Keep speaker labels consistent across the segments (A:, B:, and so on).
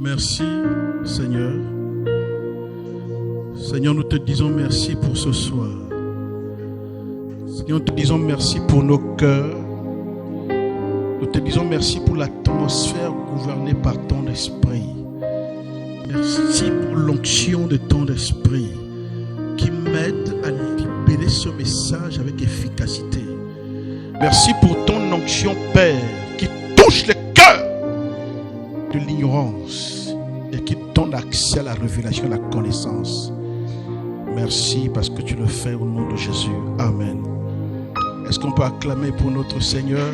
A: Merci, Seigneur. Seigneur, nous te disons merci pour ce soir. Seigneur, nous te disons merci pour nos cœurs. Nous te disons merci pour l'atmosphère gouvernée par ton esprit. Merci pour l'onction de ton esprit qui m'aide à libérer ce message avec efficacité. Merci pour ton onction, Père, qui touche le cœur de l'ignorance et qui donne accès à la révélation et à la connaissance. Merci parce que tu le fais au nom de Jésus. Amen. Est-ce qu'on peut acclamer pour notre Seigneur?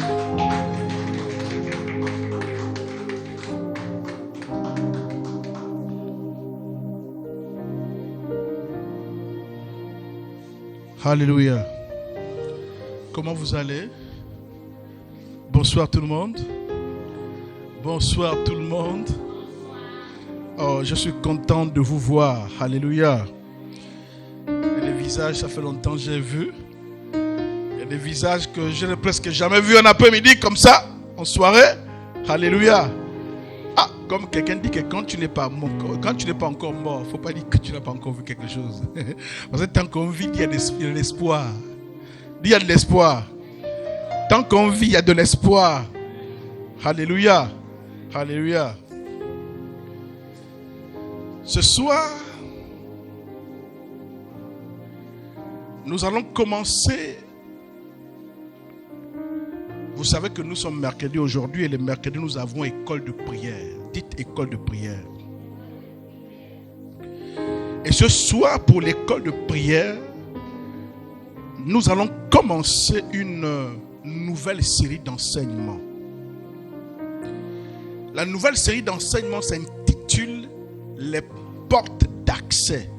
A: Alléluia. Comment vous allez? Bonsoir tout le monde. Bonsoir tout le monde. Oh, je suis content de vous voir. Alléluia. Les visages, ça fait longtemps que j'ai vu. Il y a des visages que je n'ai presque jamais vus en après-midi comme ça, en soirée. Alléluia. Ah, comme quelqu'un dit que quand tu n'es pas encore mort, il ne faut pas dire que tu n'as pas encore vu quelque chose. Parce que tant qu'on vit, il y a de l'espoir. Il y a de l'espoir. Tant qu'on vit, il y a de l'espoir. Alléluia. Alléluia. Ce soir, nous allons commencer. Vous savez que nous sommes mercredi aujourd'hui et le mercredi nous avons école de prière. Dites école de prière. Et ce soir pour l'école de prière, nous allons commencer une nouvelle série d'enseignements. La nouvelle série d'enseignements s'intitule Les portes d'accès.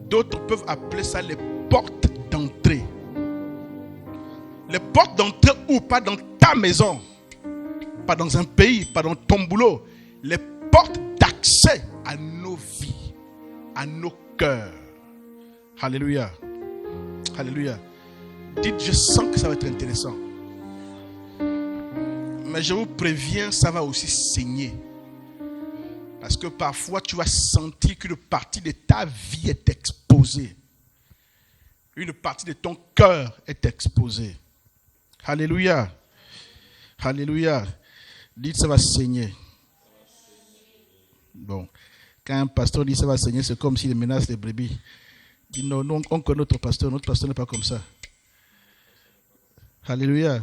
A: D'autres peuvent appeler ça les portes d'entrée. Les portes d'entrée où? Pas dans ta maison, pas dans un pays, pas dans ton boulot. Les portes d'accès à nos vies, à nos cœurs. Alléluia. Alléluia. Dites, je sens que ça va être intéressant. Mais je vous préviens, ça va aussi saigner. Parce que parfois, tu vas sentir qu'une partie de ta vie est exposée. Une partie de ton cœur est exposée. Alléluia. Alléluia. Dites, ça va saigner. Bon. Quand un pasteur dit ça va saigner, c'est comme s'il menace les brebis. Il dit non, non, on connaît notre pasteur n'est pas comme ça. Alléluia.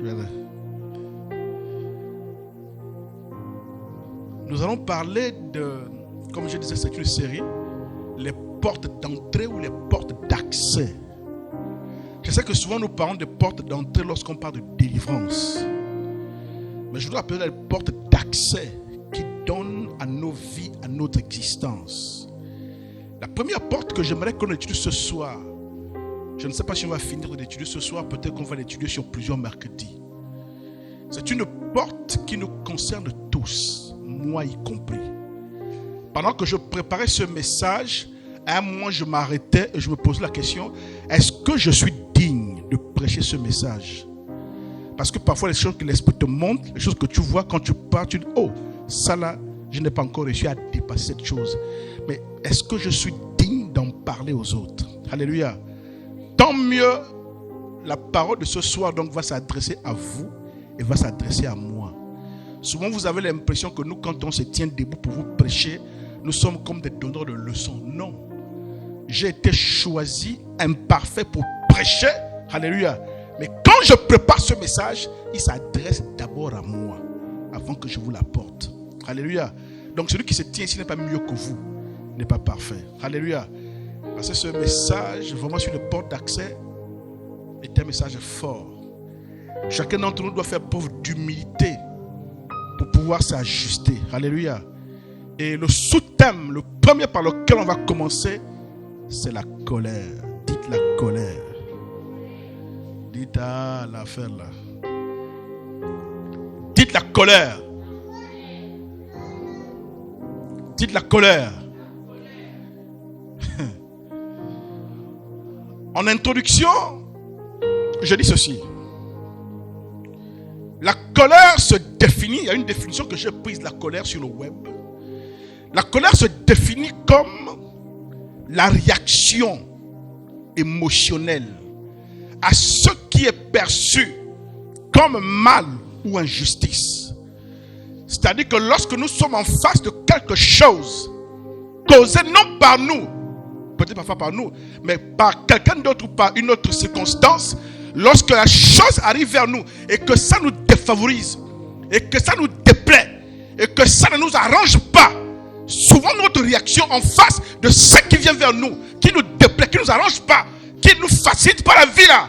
A: Voilà. Nous allons parler de, comme je disais, c'est une série, les portes d'entrée ou les portes d'accès. Je sais que souvent nous parlons de portes d'entrée lorsqu'on parle de délivrance. Mais je dois appeler les portes d'accès qui donnent à nos vies, à notre existence. La première porte que j'aimerais qu'on étudie ce soir, je ne sais pas si on va finir d'étudier ce soir, peut-être qu'on va l'étudier sur plusieurs mercredis. C'est une porte qui nous concerne tous, moi y compris. Pendant que je préparais ce message, à un moment je m'arrêtais et je me posais la question, est-ce que je suis digne de prêcher ce message? Parce que parfois les choses que l'Esprit te montre, les choses que tu vois quand tu pars, tu dis, oh, ça là, je n'ai pas encore réussi à dépasser cette chose. Mais est-ce que je suis digne d'en parler aux autres? Alléluia. Tant mieux, la parole de ce soir donc va s'adresser à vous et va s'adresser à moi. Souvent vous avez l'impression que nous, quand on se tient debout pour vous prêcher, nous sommes comme des donneurs de leçons. Non. J'ai été choisi imparfait pour prêcher. Alléluia. Mais quand je prépare ce message, il s'adresse d'abord à moi avant que je vous l'apporte. Alléluia. Donc celui qui se tient ici n'est pas mieux que vous, n'est pas parfait. Alléluia. Parce que ce message, vraiment sur les portes d'accès, est un message fort. Chacun d'entre nous doit faire preuve d'humilité pour pouvoir s'ajuster. Alléluia. Et le sous-thème, le premier par lequel on va commencer, c'est la colère. Dites la colère. Dites l'affaire là. Dites la colère. Dites la colère. En introduction, je dis ceci. La colère se définit, il y a une définition que j'ai prise de la colère sur le web. La colère se définit comme la réaction émotionnelle à ce qui est perçu comme mal ou injustice. C'est-à-dire que lorsque nous sommes en face de quelque chose causé non par nous, peut-être parfois par nous, mais par quelqu'un d'autre ou par une autre circonstance, lorsque la chose arrive vers nous et que ça nous défavorise, et que ça nous déplaît, et que ça ne nous arrange pas, souvent notre réaction en face de ce qui vient vers nous, qui nous déplaît, qui ne nous arrange pas, qui ne nous facilite pas la vie là,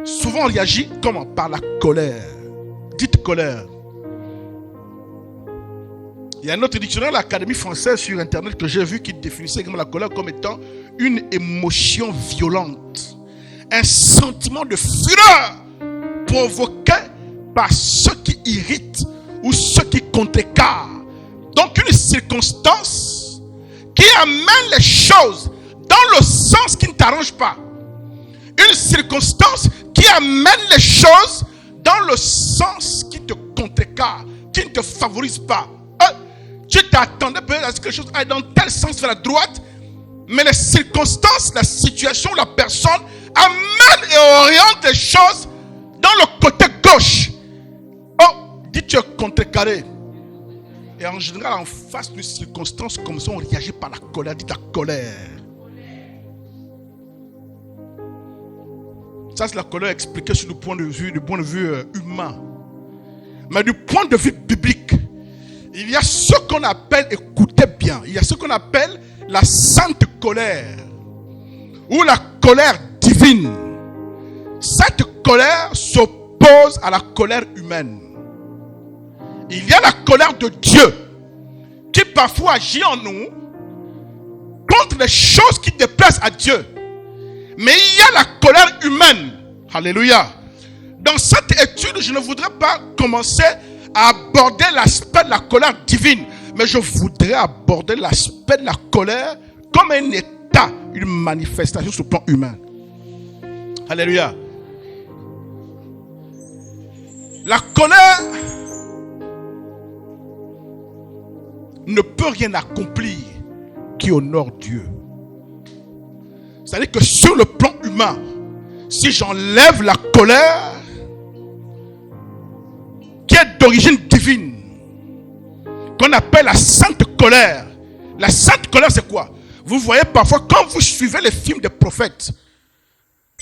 A: souvent on réagit comment? Par la colère. Dites colère. Il y a un autre dictionnaire de l'Académie française sur internet que j'ai vu qui définissait la colère comme étant une émotion violente, un sentiment de fureur provoqué par ce qui irrite ou ce qui contrecarre. Donc une circonstance qui amène les choses dans le sens qui ne t'arrange pas. Une circonstance qui amène les choses dans le sens qui te contrecarre, qui ne te favorise pas. Tu t'attendais peut-être à ce que les choses aillent dans tel sens vers la droite, mais les circonstances, la situation, la personne amène et oriente les choses dans le côté gauche. Oh, dis tu es contrecarré. Et en général, en face d'une circonstance comme ça, on réagit par la colère. Dis la colère. Ça, c'est la colère expliquée sur le point de vue humain. Mais du point de vue biblique, il y a ce qu'on appelle, écoutez bien, il y a ce qu'on appelle la sainte colère ou la colère divine. Cette colère s'oppose à la colère humaine. Il y a la colère de Dieu qui parfois agit en nous contre les choses qui déplaisent à Dieu. Mais il y a la colère humaine. Alléluia. Dans cette étude, je ne voudrais pas commencer à aborder l'aspect de la colère divine, mais je voudrais aborder l'aspect de la colère comme un état, une manifestation sur le plan humain. Alléluia. La colère ne peut rien accomplir qui honore Dieu. C'est-à-dire que sur le plan humain, si j'enlève la colère qui est d'origine divine, qu'on appelle la sainte colère. La sainte colère, c'est quoi? Vous voyez parfois, quand vous suivez les films des prophètes,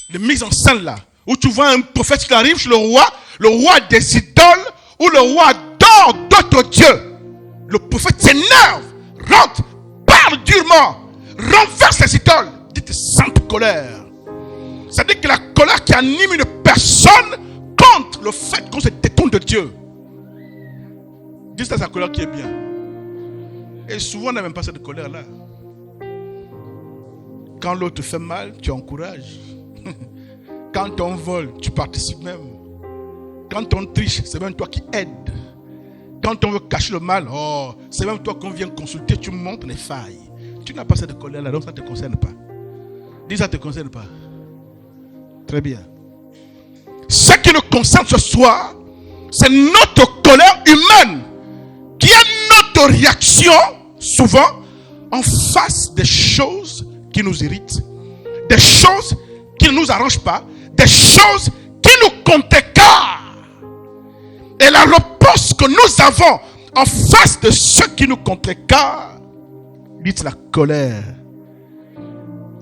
A: les mises en scène là, où tu vois un prophète qui arrive chez le roi a des idoles, où le roi adore d'autres dieux. Le prophète s'énerve, rentre, parle durement, renverse les idoles. Dites sainte colère. C'est-à-dire que la colère qui anime une personne contre le fait qu'on se détourne de Dieu. Dites ça, c'est la colère qui est bien. Et souvent on n'a même pas cette colère-là. Quand l'autre fait mal, tu encourages. Quand on vole, tu participes même. Quand on triche, c'est même toi qui aides. Quand on veut cacher le mal, oh, c'est même toi qu'on vient consulter, tu montres les failles. Tu n'as pas cette colère-là, donc ça ne te concerne pas. Dis ça ne te concerne pas. Très bien. Ce qui nous concerne ce soir, c'est notre colère humaine qui est notre réaction souvent en face des choses qui nous irritent, des choses qui ne nous arrangent pas, des choses qui nous contrecarrent. Et la réponse que nous avons en face de ceux qui nous contrecarrent, dites la colère.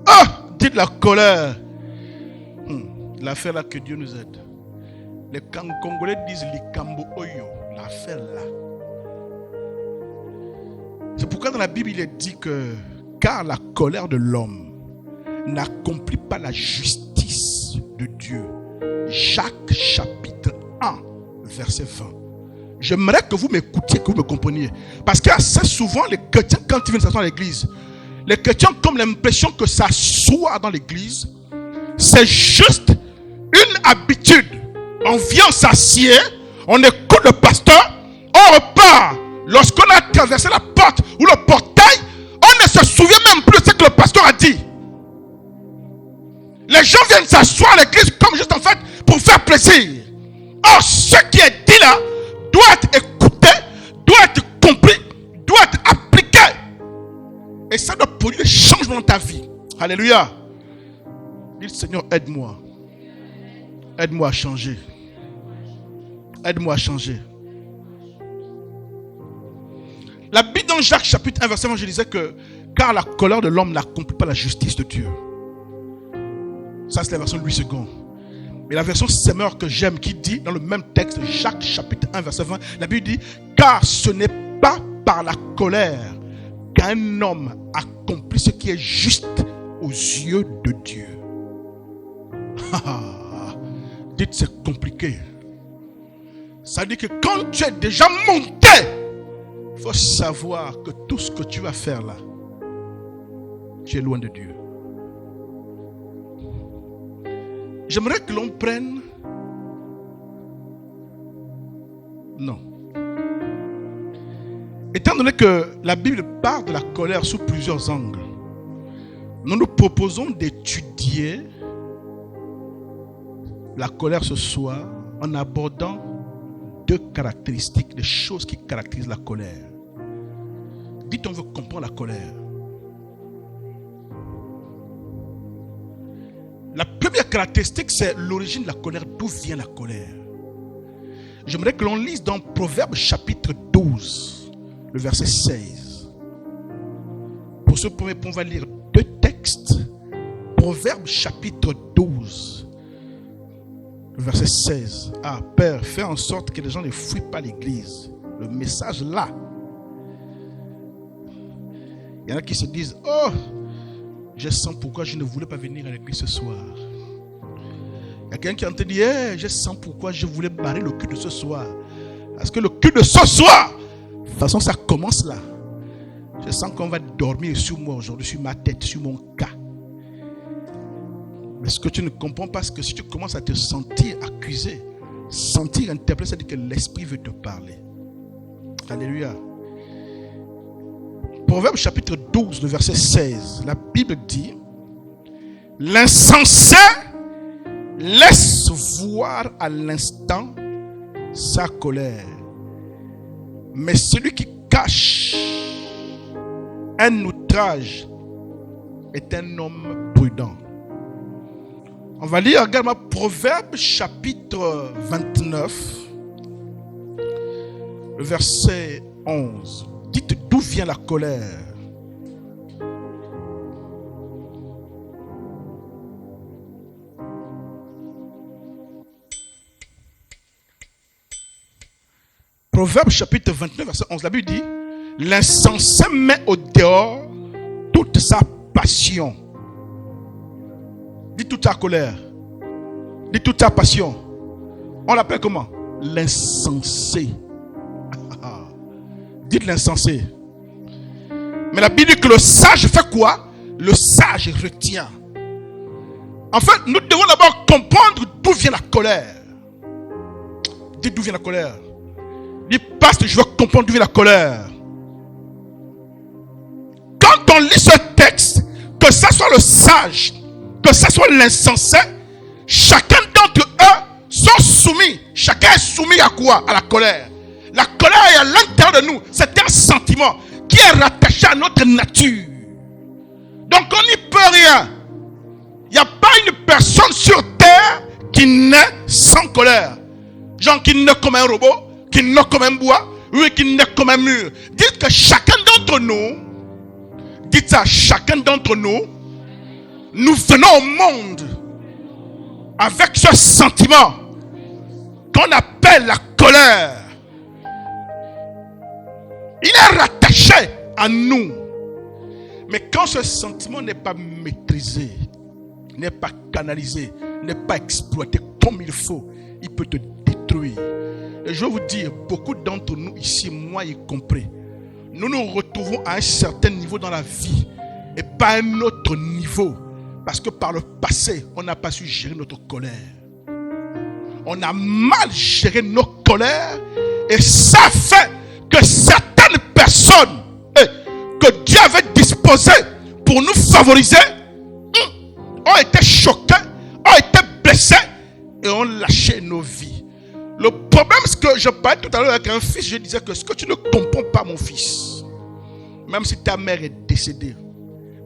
A: Ah, dites la colère. L'affaire là, que Dieu nous aide. Les Congolais disent Likambo Oyo, l'affaire là. C'est pourquoi dans la Bible il est dit que car la colère de l'homme n'accomplit pas la justice de Dieu. Jacques chapitre 1 verset 20. J'aimerais que vous m'écoutiez, que vous me compreniez. Parce qu'assez souvent les chrétiens, quand ils viennent s'asseoir à l'église, les chrétiens ont comme l'impression que s'asseoir dans l'église, c'est juste une habitude. On vient s'assied, on écoute le pasteur, on repart. Lorsqu'on a traversé la porte ou le portail, on ne se souvient même plus de ce que le pasteur a dit. Les gens viennent s'asseoir à l'église comme juste en fait pour faire plaisir. Or, ce qui est dit doit être écouté, doit être compris, doit être appliqué. Et ça doit produire des changements dans ta vie. Alléluia. Dis, Seigneur, aide-moi. Aide-moi à changer. Aide-moi à changer. La Bible dans Jacques chapitre 1 verset 1, je disais que car la colère de l'homme n'accomplit pas la justice de Dieu. Ça c'est la version Louis II. Mais la version Semeur que j'aime qui dit dans le même texte, Jacques chapitre 1 verset 20, la Bible dit car ce n'est pas par la colère qu'un homme accomplit ce qui est juste aux yeux de Dieu. Dites, c'est compliqué. Ça dit que quand tu es déjà monté, il faut savoir que tout ce que tu vas faire là, tu es loin de Dieu. J'aimerais que l'on prenne... Non. Étant donné que la Bible parle de la colère sous plusieurs angles, nous nous proposons d'étudier la colère ce soir en abordant deux caractéristiques, des choses qui caractérisent la colère. Dites, on veut comprendre la colère. La première caractéristique, c'est l'origine de la colère. D'où vient la colère? J'aimerais que l'on lise dans Proverbes chapitre 12, le verset 16. Pour ce premier point, on va lire deux textes. Proverbes chapitre 12, le verset 16. Ah, Père, fais en sorte que les gens ne fuient pas l'église. Le message là. Il y en a qui se disent, oh, je sens pourquoi je ne voulais pas venir à l'église ce soir. Il y a quelqu'un qui a entendu, hey, je sens pourquoi je voulais barrer le cul de ce soir. Parce que le cul de ce soir, de toute façon, ça commence là. Je sens qu'on va dormir sur moi aujourd'hui, sur ma tête, sur mon cas. Mais ce que tu ne comprends pas, c'est que si tu commences à te sentir accusé, sentir interpellé, c'est-à-dire que l'esprit veut te parler. Alléluia. Proverbe chapitre 12, le verset 16. La Bible dit, l'insensé laisse voir à l'instant sa colère, mais celui qui cache un outrage est un homme prudent. On va lire également Proverbe chapitre 29, le verset 11. Dites, d'où vient la colère? Proverbe chapitre 29, verset 11. La Bible dit, l'insensé met au dehors toute sa passion. Dit toute sa colère. Dit toute sa passion. On l'appelle comment? L'insensé. Dites l'insensé. Mais la Bible dit que le sage fait quoi? Le sage retient. En fait, nous devons d'abord comprendre d'où vient la colère. Dites d'où vient la colère. Dites, pasteur, je veux comprendre d'où vient la colère. Quand on lit ce texte, que ce soit le sage, que ce soit l'insensé, chacun d'entre eux sont soumis. Chacun est soumis à quoi? À la colère. La colère est à l'intérieur de nous. C'est un sentiment qui est rattaché à notre nature. Donc on n'y peut rien. Il n'y a pas une personne sur terre qui naît sans colère. Genre qui naît comme un robot, qui naît comme un bois, oui, qui naît comme un mur. Dites que chacun d'entre nous, dites ça, chacun d'entre nous, nous venons au monde avec ce sentiment qu'on appelle la colère. Il est rattaché à nous. Mais quand ce sentiment n'est pas maîtrisé, n'est pas canalisé, n'est pas exploité comme il faut, il peut te détruire. Et je vais vous dire, beaucoup d'entre nous ici, moi y compris, nous nous retrouvons à un certain niveau dans la vie et pas à un autre niveau. Parce que par le passé, on n'a pas su gérer notre colère. On a mal géré nos colères et ça fait que certaines personnes que Dieu avait disposées pour nous favoriser ont été choquées, ont été blessées et ont lâché nos vies. Le problème, c'est que je parlais tout à l'heure avec un fils, je disais que ce que tu ne comprends pas, mon fils, même si ta mère est décédée,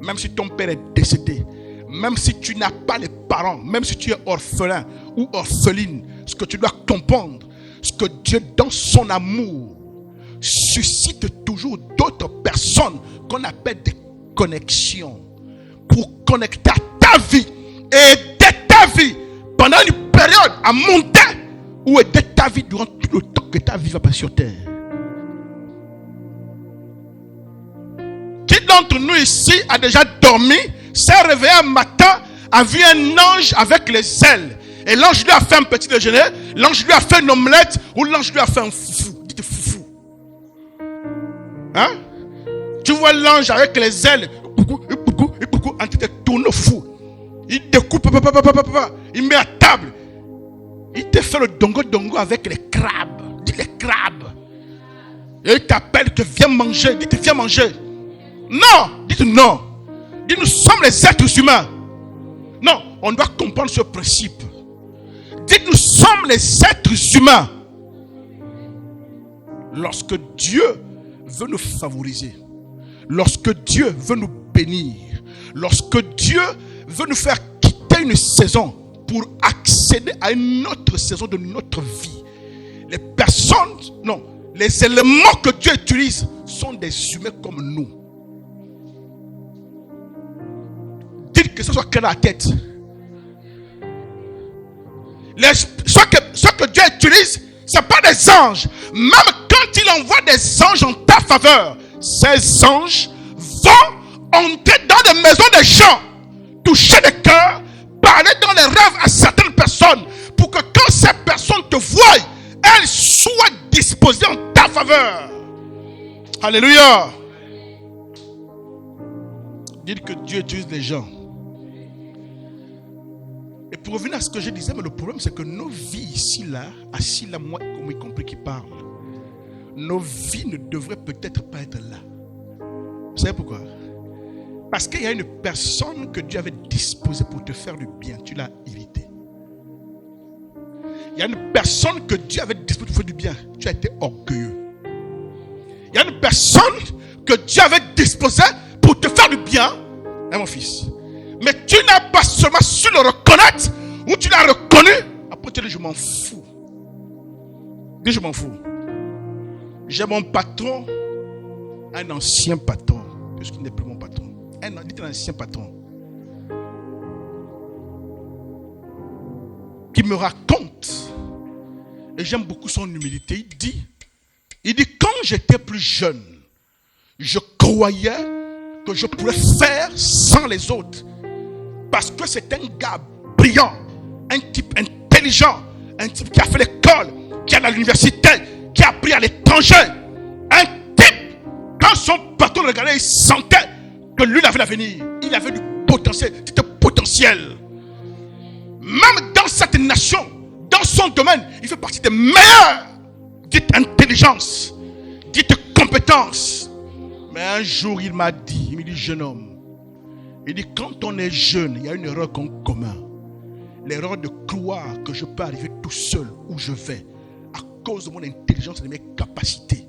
A: même si ton père est décédé, même si tu n'as pas les parents, même si tu es orphelin ou orpheline, ce que tu dois comprendre, ce que Dieu, dans son amour, suscite toujours d'autres personnes qu'on appelle des connexions pour connecter à ta vie et aider ta vie pendant une période à monter ou aider ta vie durant tout le temps que ta vie va passer sur terre. Qui d'entre nous ici a déjà dormi, s'est réveillé un matin, a vu un ange avec les ailes, et l'ange lui a fait un petit déjeuner, l'ange lui a fait une omelette, ou l'ange lui a fait un foufou. Dites foufou. Hein? Tu vois l'ange avec les ailes, en train de tourner au fou. Il découpe, il met à table. Il te fait le dongo avec les crabes. Dis les crabes. Et il t'appelle que viens manger. Dites viens manger. Non. Dites non. Dites nous sommes les êtres humains. Non, on doit comprendre ce principe. Dites nous sommes les êtres humains. Lorsque Dieu veut nous favoriser, lorsque Dieu veut nous bénir, lorsque Dieu veut nous faire quitter une saison pour accéder à une autre saison de notre vie, les personnes, non, les éléments que Dieu utilise sont des humains comme nous. Dites que ce soit clair dans la tête. Ce que Dieu utilise, ce n'est pas des anges. Même quand il envoie des anges en ta faveur, ces anges vont entrer dans les maisons des gens, toucher les cœurs, parler dans les rêves à certaines personnes, pour que quand ces personnes te voient, elles soient disposées en ta faveur. Alléluia. Dites que Dieu utilise les gens. Et pour revenir à ce que je disais, mais le problème c'est que nos vies ici, là, assis là, moi, y compris qui parle, nos vies ne devraient peut-être pas être là. Vous savez pourquoi? Parce qu'il y a une personne que Dieu avait disposée pour te faire du bien. Tu l'as irrité. Il y a une personne que Dieu avait disposée pour te faire du bien. Tu as été orgueilleux. Il y a une personne que Dieu avait disposée pour te faire du bien. Hein, mon fils? Mais tu n'as pas seulement su le reconnaître, ou tu l'as reconnu. Après tu dis je m'en fous. Dis je m'en fous. J'ai mon patron, un ancien patron, puisqu'il n'est plus mon patron. Dites un ancien patron qui me raconte, et j'aime beaucoup son humilité. Il dit quand j'étais plus jeune, je croyais que je pouvais faire sans les autres, parce que c'est un gars brillant, un type intelligent, un type qui a fait l'école, qui est à l'université, qui a appris à l'étranger, un type, quand son patron le regardait, il sentait que lui, il avait l'avenir. Il avait du potentiel. C'était potentiel. Même dans cette nation, dans son domaine, il fait partie des meilleurs. Dites intelligence. Dites compétence. Mais un jour, il m'a dit, il me dit, jeune homme, il dit, quand on est jeune, il y a une erreur qu'on commet. L'erreur de croire que je peux arriver tout seul où je vais à cause de mon intelligence et de mes capacités.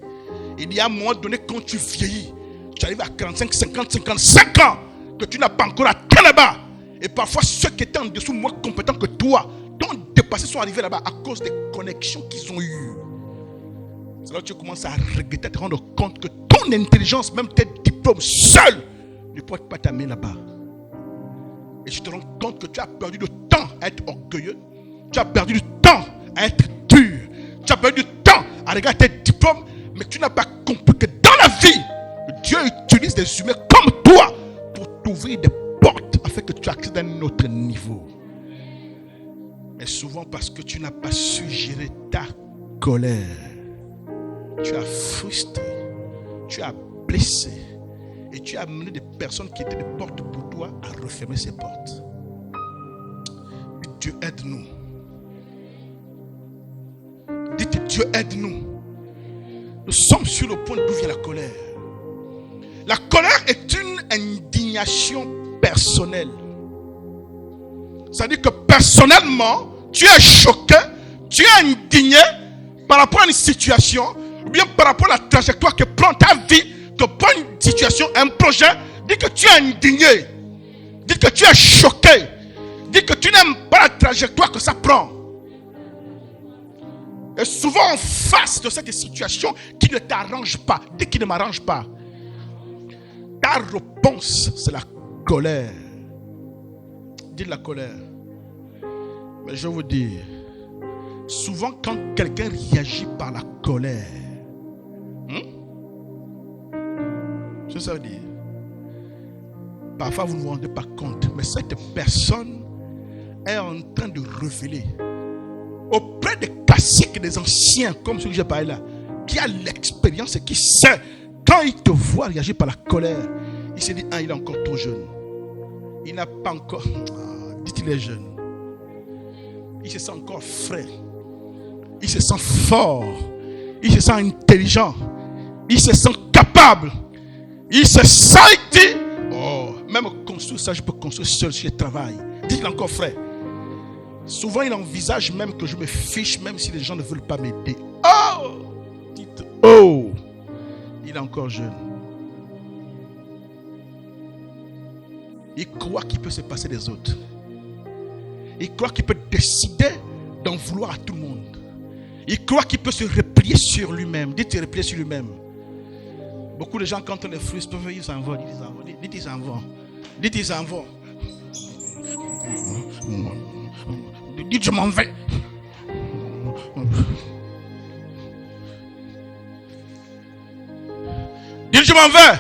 A: Il y a un moment donné, quand tu vieillis, tu arrives à 45, 50, 55 ans, que tu n'as pas encore atteint là-bas. Et parfois, ceux qui étaient en dessous, moins compétents que toi, t'ont dépassé, sont arrivés là-bas à cause des connexions qu'ils ont eues. C'est là que tu commences à regretter, à te rendre compte que ton intelligence, même tes diplômes seuls, ne peuvent pas t'amener là-bas. Et tu te rends compte que tu as perdu du temps à être orgueilleux. Tu as perdu du temps à être dur. Tu as perdu du temps à regarder tes diplômes, mais tu n'as pas compris que dans la vie, Dieu utilise des humains comme toi pour t'ouvrir des portes afin que tu accèdes à un autre niveau. Mais souvent parce que tu n'as pas su gérer ta colère, tu as frustré, tu as blessé et tu as amené des personnes qui étaient des portes pour toi à refermer ces portes. Dieu aide-nous. Dites Dieu aide-nous. Nous sommes sur le point d'où vient la colère. La colère est une indignation personnelle. C'est-à-dire que personnellement, tu es choqué, Tu es indigné par rapport à une situation, ou bien par rapport à la trajectoire que prend ta vie, que prend une situation, un projet. Dis que tu es indigné. Dis que tu es choqué. Dis que tu n'aimes pas la trajectoire que ça prend. Et souvent en face de cette situation qui ne t'arrange pas, dis qui ne m'arrange pas, ta réponse c'est la colère. Dis de la colère. Mais je vous dis, souvent quand quelqu'un réagit par la colère, ce que ça veut dire? Parfois vous ne vous rendez pas compte, mais cette personne est en train de révéler auprès des classiques, des anciens, comme celui que j'ai parlé là, qui a l'expérience et qui sait, quand il te voit réagir par la colère, il se dit, il est encore trop jeune. Il n'a pas encore... dites-il est jeune. Il se sent encore frais. Il se sent fort. Il se sent intelligent. Il se sent capable. Il se sent, il dit, même construire ça, je peux construire seul si je travaille. Dites-il encore frais. Souvent, il envisage même que je me fiche, même si les gens ne veulent pas m'aider. Dites, il est encore jeune. Il croit qu'il peut se passer des autres. Il croit qu'il peut décider d'en vouloir à tout le monde. Il croit qu'il peut se replier sur lui-même. Dites replier sur lui-même. Beaucoup de gens, quand on les frustre, ils s'en vont. Dites ils s'en vont. Dites ils s'en vont. Dites je m'en vais. Dites je m'en vais.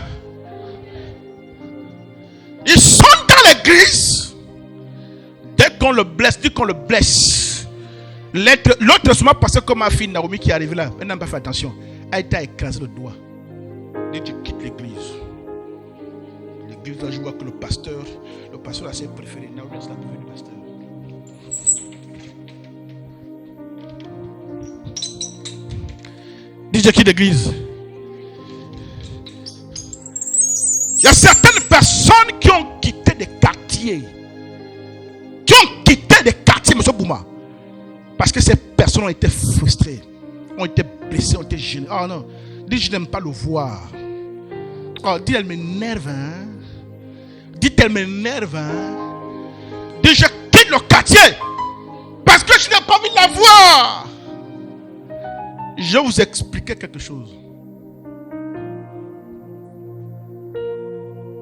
A: Ils sont dans l'église. Dès qu'on le blesse, l'autre seulement passé comme ma fille Naomi qui est arrivée là. Elle n'a pas fait attention. Elle t'a écrasé le doigt. Dès que tu quittes l'église. L'église là, je vois que le pasteur a ses préférés. Naomi c'est la préférée du pasteur. Dis je quitte l'église. Il y a certaines personnes qui ont quitté des quartiers. M. Bouma. Parce que ces personnes ont été frustrées, ont été blessées, ont été gênées. Non, dis je n'aime pas le voir. Dis elle m'énerve. Dis elle m'énerve. Dis je quitte le quartier. Parce que je n'ai pas envie de la voir. Je vais vous expliquer quelque chose.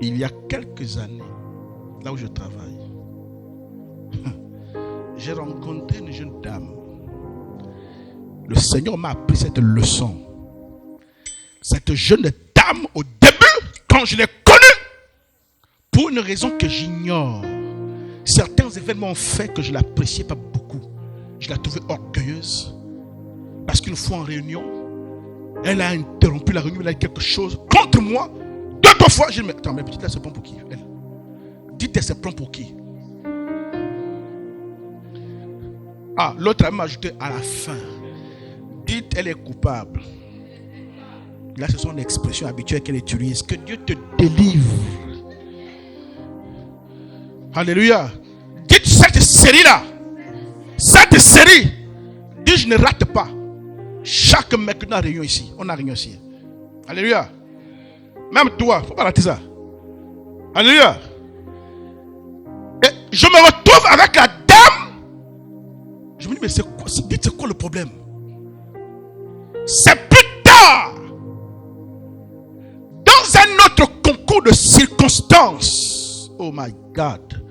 A: Il y a quelques années, là où je travaille, j'ai rencontré une jeune dame. Le Seigneur m'a appris cette leçon. Cette jeune dame, au début, quand je l'ai connue, pour une raison que j'ignore, certains événements ont fait que je ne l'appréciais pas beaucoup. Je la trouvais orgueilleuse. Parce qu'une fois en réunion, elle a interrompu la réunion, elle a dit quelque chose contre moi. 2 fois, j'ai dit, mais attends, mais petite, elle se prend pour qui? Elle. Dites, elle se prend pour qui? L'autre a ajouté à la fin. Dites, elle est coupable. Là, ce sont les expressions habituelles qu'elle utilise. Que Dieu te délivre. Alléluia. Dites cette série-là. Cette série. Dites, je ne rate pas. Chaque mercredi, on a réunion ici. On a réunion ici. Alléluia. Même toi, il ne faut pas rater ça. Alléluia. Et je me retrouve avec la dame. Je me dis, mais c'est quoi le problème? C'est plus tard, dans un autre concours de circonstances, oh my God,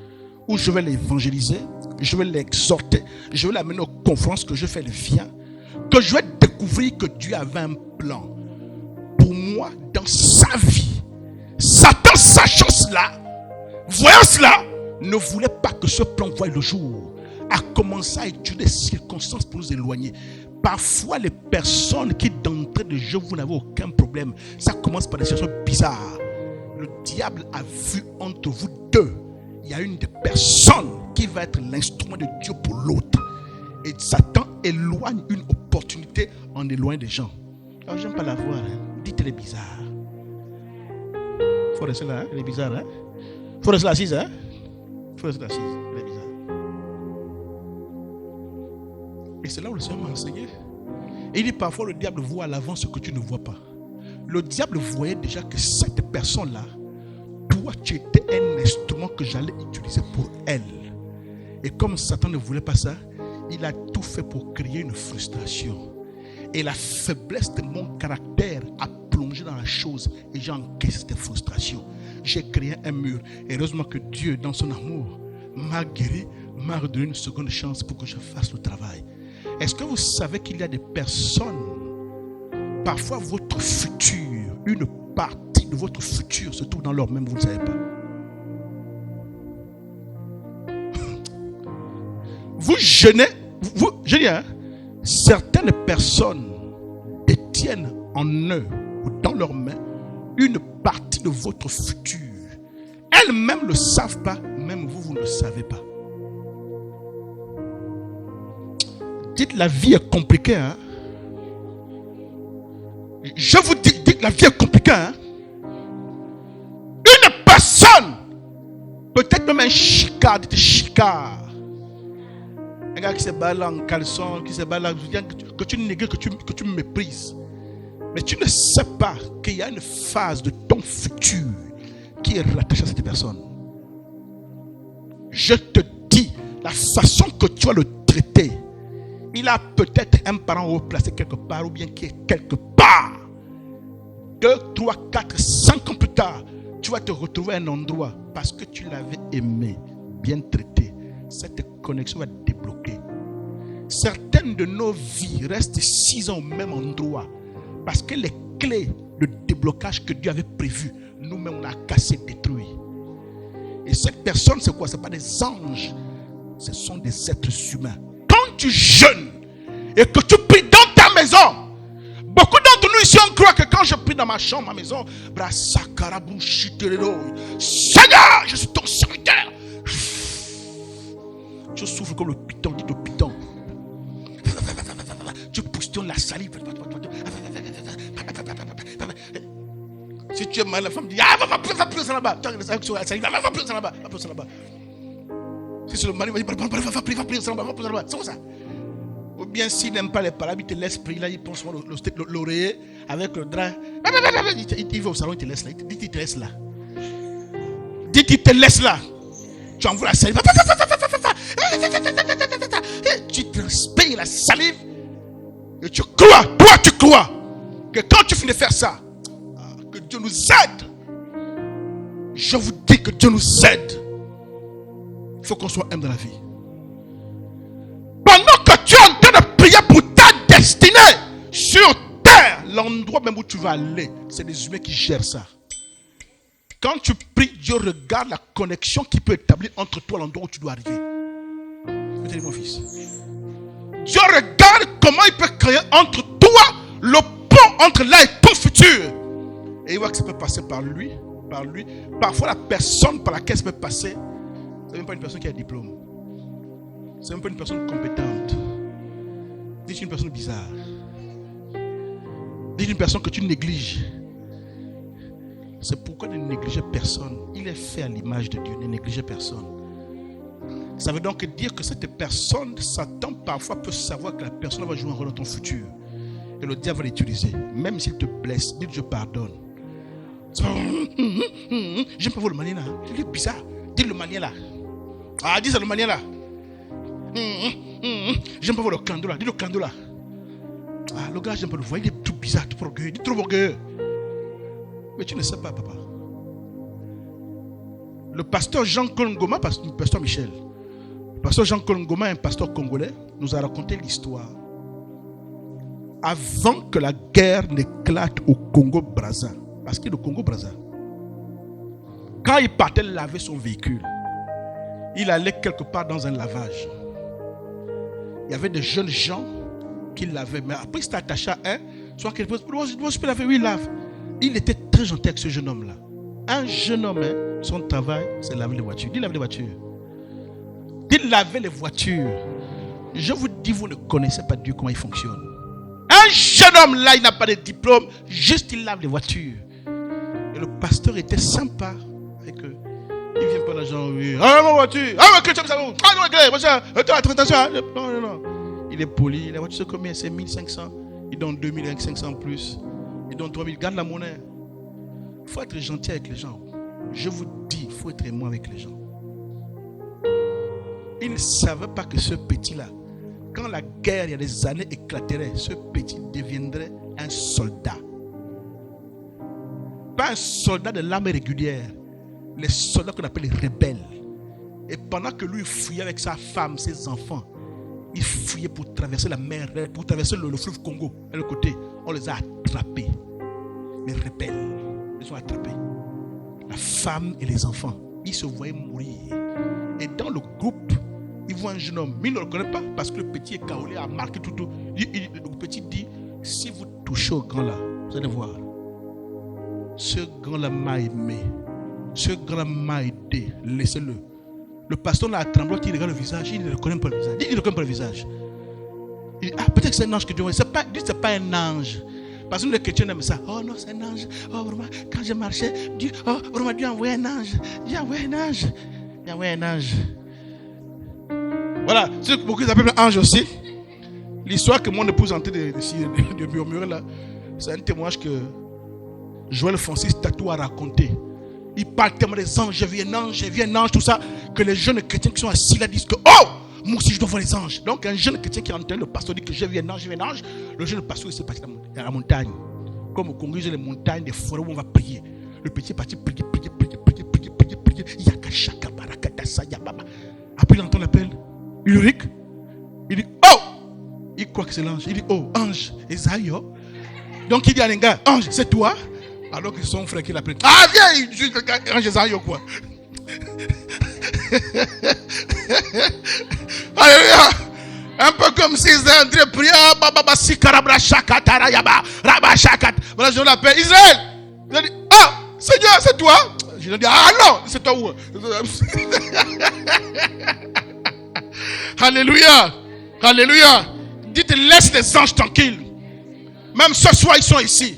A: où je vais l'évangéliser, je vais l'exhorter, je vais l'amener aux conférences que je fais le vient, que je vais découvrir que Dieu avait un plan pour moi dans sa vie. Satan, sachant cela, voyant cela, ne voulait pas que ce plan voie le jour. A commencé à étudier des circonstances pour nous éloigner. Parfois, les personnes qui d'entrée de jeu, vous n'avez aucun problème. Ça commence par des situations bizarres. Le diable a vu entre vous deux. Il y a une des personnes qui va être l'instrument de Dieu pour l'autre. Et Satan éloigne une opportunité en éloignant des gens. Alors, j'aime pas la voir. Dites, elle est bizarre. Faut rester là, elle est bizarre. Faut rester assise. Faut rester assise, elle est bizarre. Et c'est là où le Seigneur m'a enseigné. Et il dit parfois le diable voit à l'avance ce que tu ne vois pas. Le diable voyait déjà que cette personne-là, toi tu étais un instrument que j'allais utiliser pour elle. Et comme Satan ne voulait pas ça, il a tout fait pour créer une frustration. Et la faiblesse de mon caractère a plongé dans la chose et j'ai encaissé cette frustration. J'ai créé un mur. Et heureusement que Dieu, dans son amour, m'a guéri, m'a redonné une seconde chance pour que je fasse le travail. Est-ce que vous savez qu'il y a des personnes, parfois votre futur, une partie de votre futur se trouve dans leur même, vous ne savez pas. Vous jeûnez, je dis, certaines personnes détiennent en eux ou dans leurs mains une partie de votre futur. Elles-mêmes ne le savent pas, même vous, vous ne le savez pas. Dites, la vie est compliquée. Hein? Je vous dis, dites, la vie est compliquée. Hein? Une personne, peut-être même un chicard, dites chicard. Un gars qui se balade en caleçon, qui se balade, que tu négliges, que tu méprises. Mais tu ne sais pas qu'il y a une phase de ton futur qui est rattachée à cette personne. Je te dis, la façon que tu vas le traiter, il a peut-être un parent haut placé quelque part ou bien qui est quelque part. 2, 3, 4, 5 ans plus tard, tu vas te retrouver à un endroit parce que tu l'avais aimé, bien traité. Cette connexion va te débloquer. Certaines de nos vies restent 6 ans au même endroit parce que les clés de déblocage que Dieu avait prévues, nous-mêmes on a cassé, détruit. Et cette personne, c'est quoi? Ce n'est pas des anges, ce sont des êtres humains. Quand tu jeûnes et que tu pries dans ta maison, beaucoup d'entre nous ici on croit que quand je prie dans ma chambre, ma maison, Seigneur, je suis ton serviteur. Tu souffles comme le python, dis le python. Tu pousses la salive. Si tu es mal, la femme dit, va plus ça là-bas. Va plus ça là-bas. Si c'est le mari, va plus ça là-bas. C'est comme ça. Ou bien s'il n'aime pas les palabres, il te laisse prier là, il pense l'oreiller avec le drap. Il va au salon, il te laisse là. Dit il te laisse là. Dit il te laisse là. Tu envoies la salive. Tu transpires la salive. Et tu crois, toi tu crois que quand tu finis de faire ça, que Dieu nous aide. Je vous dis que Dieu nous aide. Il faut qu'on soit humble dans la vie. Pendant que tu es en train de prier pour ta destinée sur terre, l'endroit même où tu vas aller, c'est les humains qui gèrent ça. Quand tu pries, Dieu regarde la connexion qu'il peut établir entre toi et l'endroit où tu dois arriver. Écoutez mon fils. Dieu regarde comment il peut créer entre toi le pont entre là et ton futur. Et il voit que ça peut passer par lui. Parfois la personne par laquelle ça peut passer, ce n'est même pas une personne qui a un diplôme. Ce n'est même pas une personne compétente. C'est une personne bizarre. C'est une personne que tu négliges. C'est pourquoi ne négligez personne. Il est fait à l'image de Dieu. Ne négligez personne. Ça veut donc dire que cette personne, Satan parfois peut savoir que la personne va jouer un rôle dans ton futur. Et le diable va l'utiliser. Même s'il te blesse, dis je pardonne. J'aime pas voir le manier là. Il est bizarre. Dis le manier là. Ah, dis ça le manier là. J'aime pas voir le clando là. Dis le clando là. Ah, le gars, j'aime pas le voir. Il est tout bizarre, tout orgueilleux. Il est trop orgueilleux. Mais tu ne sais pas, papa. Le pasteur Jean-Claude Ngoma, pasteur Michel. Le pasteur Jean-Claude Ngoma, un pasteur congolais, nous a raconté l'histoire. Avant que la guerre n'éclate au Congo-Brazza, parce qu'il est au Congo-Brazza, quand il partait laver son véhicule, il allait quelque part dans un lavage. Il y avait des jeunes gens qui lavaient, mais après il s'était attaché à un, soit qu'il pose, moi je peux laver, oui il lave. Il était très gentil avec ce jeune homme-là. Un jeune homme, son travail, c'est laver les voitures. Dis laver les voitures. Dis laver les voitures. Je vous dis, vous ne connaissez pas Dieu, comment il fonctionne. Un jeune homme là, il n'a pas de diplôme, juste il lave les voitures. Et le pasteur était sympa avec eux. Il ne vient pas l'argent, oui. Ah, ma voiture. Ah, ma voiture, ça va. Ah, non, attention. Non. Il il est poli. La voiture, c'est combien? C'est 1500. Il donne 2500 plus. Il donne 3000. Garde la monnaie. Il faut être gentil avec les gens. Je vous dis, il faut être aimant avec les gens. Il ne savait pas que ce petit-là, quand la guerre, il y a des années, éclaterait, ce petit deviendrait un soldat. Pas un soldat de l'armée régulière. Les soldats qu'on appelle les rebelles. Et pendant que lui fuyait avec sa femme, ses enfants, il fuyait pour traverser la mer, pour traverser le fleuve Congo. Et le côté, on les a attrapés. Les rebelles, ils les ont attrapés. La femme et les enfants, ils se voyaient mourir. Et dans le groupe, ils voient un jeune homme. Mais ils ne le connaissent pas parce que le petit est kaolé, a marqué tout. Le petit dit, si vous touchez au grand là, vous allez voir. Ce grand-là m'a aimé. Ce grand-là m'a aidé. Laissez-le. Le pasteur là a tremblé, il regarde le visage, il ne reconnaît pas le visage. Il ne reconnaît pas le visage. Il dit, peut-être que c'est un ange que Dieu voit. C'est pas un ange. Parce que les chrétiens aiment ça. Oh non, c'est un ange. Oh vraiment, quand je marchais, Dieu a envoyé un ange. Dieu a envoyé un ange. Il a envoyé un ange. Voilà, c'est beaucoup ils appellent un ange aussi. L'histoire que mon épouse est en train de murmurer là, c'est un témoignage que Joël Francis Tatou a raconté. Il parle tellement des anges, j'ai vu un ange, tout ça, que les jeunes chrétiens qui sont assis là disent que oh, moi aussi je dois voir les anges. Donc un jeune chrétien qui est entendu le pasteur dit que j'ai vu un ange, le jeune pasteur il s'est parti à la montagne. Comme au Congo, il y a les montagnes, des forêts où on va prier. Le petit est parti prier. Yakashaka barakatasa yababa. Après il entend l'appel, Ulrich, il dit oh, il croit que c'est l'ange. Il dit oh, ange, Esaïe. Donc il dit à l'engagement, ange, c'est toi? Alors que son frère qui l'appelle. Ah viens, ange Esaïe quoi. Alléluia. Un peu comme si André priait. Voilà, je l'appelle Israël. Il a dit ah, Seigneur, c'est toi? Je lui ai dit ah non, c'est toi où? Alléluia. Alléluia. Dites laisse les anges tranquilles. Même ce soir ils sont ici.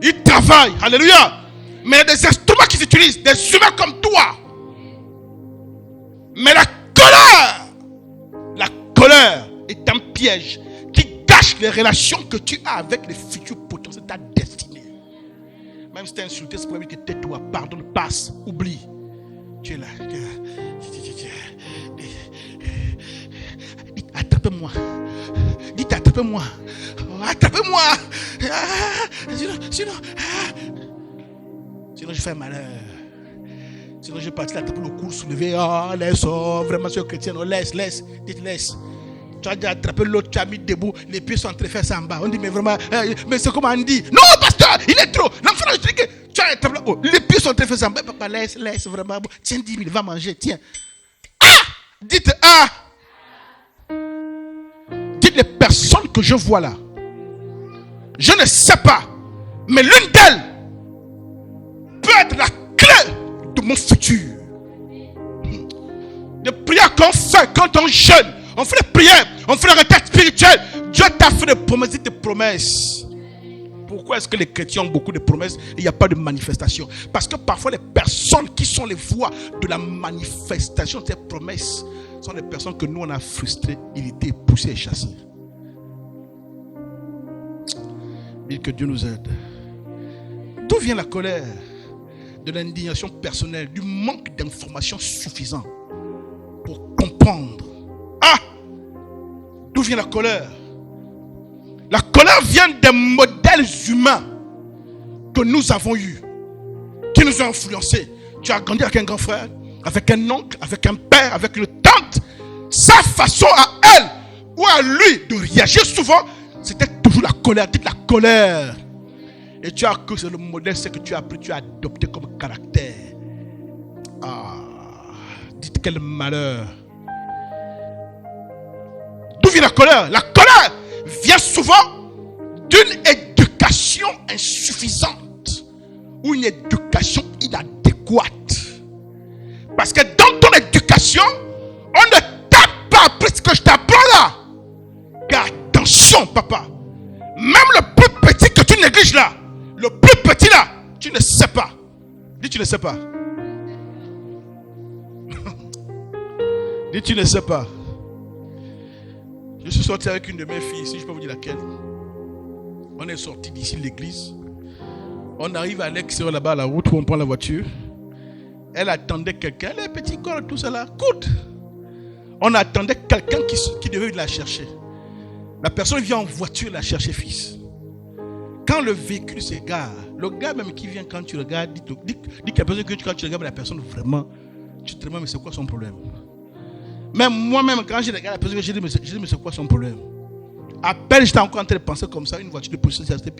A: Ils travaillent. Alléluia. Mais il y a des instruments qui s'utilisent. Des humains comme toi. Mais la colère est un piège qui gâche les relations que tu as avec les futurs potentiels de ta destinée. Même si tu es insulté, c'est pour dire que tais-toi, pardonne, passe, oublie. Tu es là. Dites, attrapez-moi. Dites, attrapez-moi. Attrapez-moi. Sinon je fais malheur. Sinon je parti là pour le cours soulevé. Laisse, vraiment c'est chrétien. Laisse. Dites laisse. Tu as déjà attrapé l'autre, tu as mis debout. Les pieds sont en train de faire ça en bas. On dit mais vraiment, mais c'est comment on dit? Non pasteur, il est trop. L'enfant je dis que tu as attrapé. Oh, les pieds sont en train de faire ça en bas. Papa laisse vraiment. Tiens 10 000, va manger, tiens. Dites Dites les personnes que je vois là. Je ne sais pas. Mais l'une d'elles peut être la clé de mon futur. Les prières qu'on fait quand on jeûne, on fait des prières, on fait des retraites spirituelles. Dieu t'a fait des promesses, des promesses. Pourquoi est-ce que les chrétiens ont beaucoup de promesses et il n'y a pas de manifestation? Parce que parfois les personnes qui sont les voies de la manifestation de ces promesses sont les personnes que nous on a frustrées, irritées, poussées et chassées. Dites que Dieu nous aide. D'où vient la colère? De l'indignation personnelle, du manque d'informations suffisantes pour comprendre. D'où vient la colère? La colère vient des modèles humains que nous avons eus, qui nous ont influencés. Tu as grandi avec un grand frère, avec un oncle, avec un père, avec une tante. Sa façon à elle ou à lui de réagir souvent, c'était toujours la colère. Dites la colère. Et tu as cru que c'est le modèle, c'est que tu as appris, tu as adopté comme caractère. Dites quel malheur. D'où vient la colère? La colère vient souvent d'une éducation insuffisante ou une éducation inadéquate. Parce que dans ton éducation, on ne t'a pas appris ce que je t'apprends là. Car attention, papa, même le plus petit que tu négliges là, le plus petit là, tu ne sais pas. Dis tu ne sais pas. Dis tu ne sais pas. Je suis sorti avec une de mes filles ici, je peux vous dire laquelle. On est sorti d'ici l'église. On arrive à l'extérieur là-bas à la route où on prend la voiture. Elle attendait quelqu'un. Elle est petit corps, tout ça là. Coûte. On attendait quelqu'un qui devait la chercher. La personne vient en voiture la chercher, fils. Quand le véhicule s'égare, le gars même qui vient quand tu regardes, dit que la personne que quand tu regardes la personne vraiment, tu te demandes mais c'est quoi son problème? Même moi-même quand je regarde la personne, je dis mais c'est quoi son problème? À peine j'étais encore en train de penser comme ça, une voiture de police s'est arrêtée.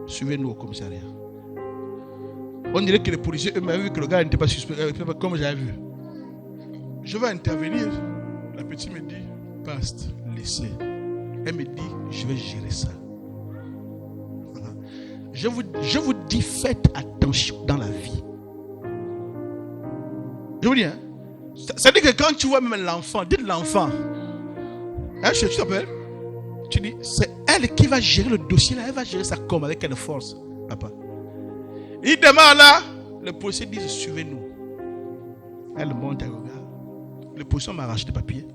A: Suivez-nous au commissariat. On dirait que les policiers eux-mêmes vu que le gars n'était pas suspect, comme j'avais vu. Je vais intervenir. La petite me dit, paste, laissez. Elle me dit, je vais gérer ça. Je vous dis, faites attention dans la vie. Je vous dis, hein. C'est-à-dire que quand tu vois même l'enfant, dites l'enfant. Hein, tu t'appelles? Tu dis, c'est elle qui va gérer le dossier là, elle va gérer ça comme avec quelle force, papa. Il demande là, le policier dit, suivez-nous. Elle monte, elle regarde. Le policier m'a arraché des papiers.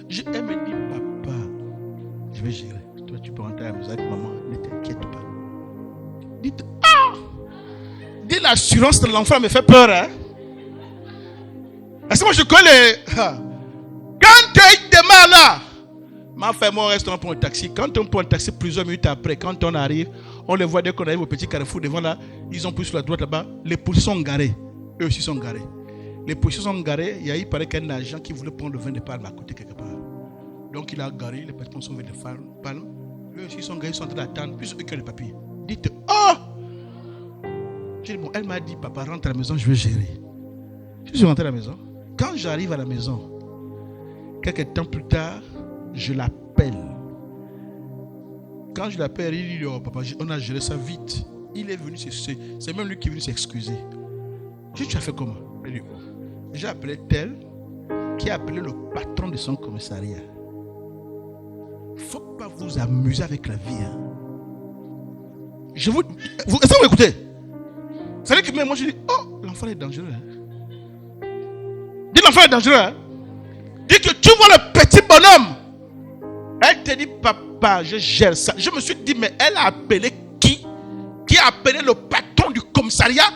A: Elle me dit, papa, je vais gérer. Toi, tu peux rentrer à la maison avec maman, ne t'inquiète pas. Dites, dites l'assurance de l'enfant me fait peur, hein. Est-ce que moi je connais? Quand il démarre là, ma femme, on reste pour un taxi. Quand on prend un taxi plusieurs minutes après, quand on arrive, on les voit dès qu'on arrive au petit carrefour devant là, ils ont pris sur la droite là-bas, les policiers sont garés. Eux aussi sont garés. Les policiers sont garés, il paraît qu'il y a un agent qui voulait prendre le vin de palme à côté quelque part. Donc il a garé, les patrons sont venus de palme. Eux aussi sont garés, ils sont en train d'attendre, plus eux qui ont les papiers. Dites, oh! J'ai dit, bon, elle m'a dit, papa, rentre à la maison, je vais gérer. Je suis rentré à la maison. Quand j'arrive à la maison, quelques temps plus tard, je l'appelle. Quand je l'appelle, il dit, oh papa, on a géré ça vite. Il est venu, c'est même lui qui est venu s'excuser. Je dis, tu as fait comment? Il dit, oh. J'ai appelé tel qui a appelé le patron de son commissariat. Il ne faut pas vous amuser avec la vie. Hein. Est-ce que vous écoutez? Ça veut dire que même moi je dis, oh, l'enfant est dangereux. Hein. Dis l'enfant est dangereux. Hein. Dis que tu vois le petit bonhomme. Elle te dit, papa, je gère ça. Je me suis dit, mais elle a appelé qui? Qui a appelé le patron du commissariat?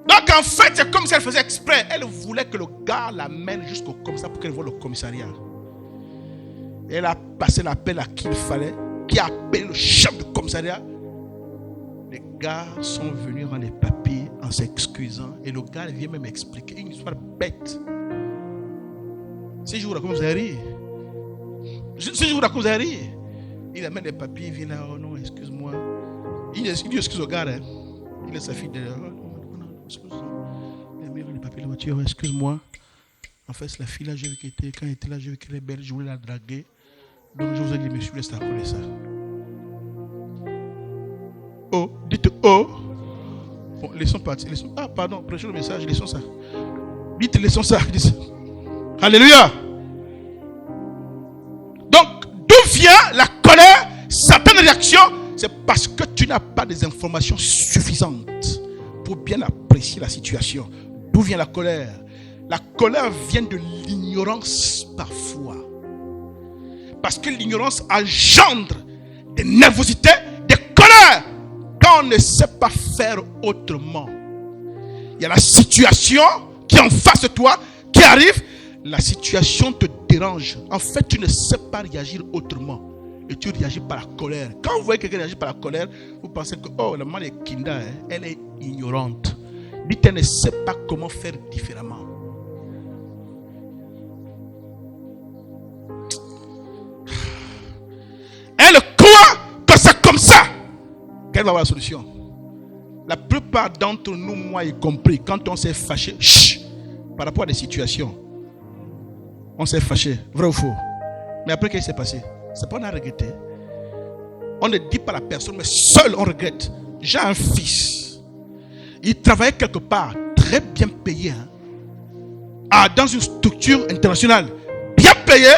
A: Donc en fait, c'est comme si elle faisait exprès. Elle voulait que le gars l'amène jusqu'au commissariat pour qu'elle voie le commissariat. Et elle a passé l'appel à qui il fallait, qui a appelé le chef du commissariat. Les gars sont venus rendre les papiers en s'excusant. Et le gars vient même expliquer une histoire bête. Si je vous raconte, vous allez rire. Si je vous raconte, vous allez rire. Il amène les papiers, il vient là, oh non, excuse-moi. Il dit excuse au gars, hein. Il laisse sa fille derrière. Oh non, excuse-moi. Il a mis les papiers de la voiture, oh, excuse-moi. En fait, la fille là, j'ai vu qu'elle était, quand elle était là, j'ai vu qu'elle est belle, je voulais la draguer. Donc je vous ai dit, monsieur, laisse raconter ça. Oh, dites oh. Bon, laissons partir. Ah, pardon, prêchez le message, laissons ça. Dites, laissons ça. Alléluia. Donc, d'où vient la colère? Certaines réactions, c'est parce que tu n'as pas des informations suffisantes pour bien apprécier la situation. D'où vient la colère? La colère vient de l'ignorance parfois. Parce que l'ignorance engendre des nervosités, des colères. Quand on ne sait pas faire autrement. Il y a la situation qui est en face de toi, qui arrive. La situation te dérange. En fait, tu ne sais pas réagir autrement. Et tu réagis par la colère. Quand vous voyez quelqu'un réagir par la colère, vous pensez que, oh, la maman est kinda, hein, elle est ignorante. Dites, elle ne sait pas comment faire différemment. Elle croit que c'est comme ça qu'elle va avoir la solution. La plupart d'entre nous, moi y compris, quand on s'est fâché, par rapport à des situations, on s'est fâché, vrai ou faux? Mais après, qu'est-ce qui s'est passé? C'est pas on a regretté. On ne dit pas à la personne, mais seul on regrette. J'ai un fils. Il travaillait quelque part, très bien payé. Hein, dans une structure internationale, bien payé.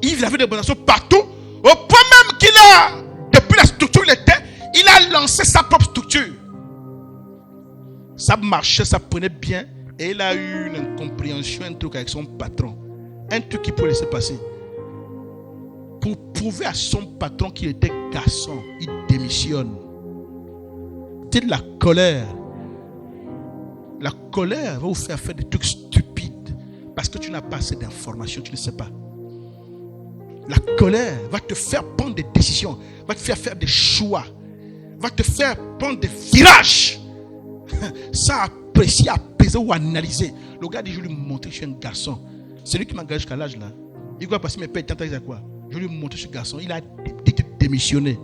A: Il avait des bonnes partout. Au point même qu'il a, depuis la structure où il était, il a lancé sa propre structure. Ça marchait, ça prenait bien. Et il a eu une incompréhension, un truc avec son patron. Un truc qui peut laisser passer. prouver à son patron qu'il était garçon, il démissionne. C'est de la colère. La colère va vous faire des trucs stupides parce que tu n'as pas assez d'informations, tu ne sais pas. La colère va te faire prendre des décisions, va te faire des choix, va te faire prendre des virages sans apprécier, apaiser ou analyser. Le gars dit, je vais lui montrer que je suis un garçon. C'est lui qui m'a engagé jusqu'à l'âge là. Il va passer mes pères, il à quoi? Je vais lui montrer ce garçon. Il a dit de démissionner.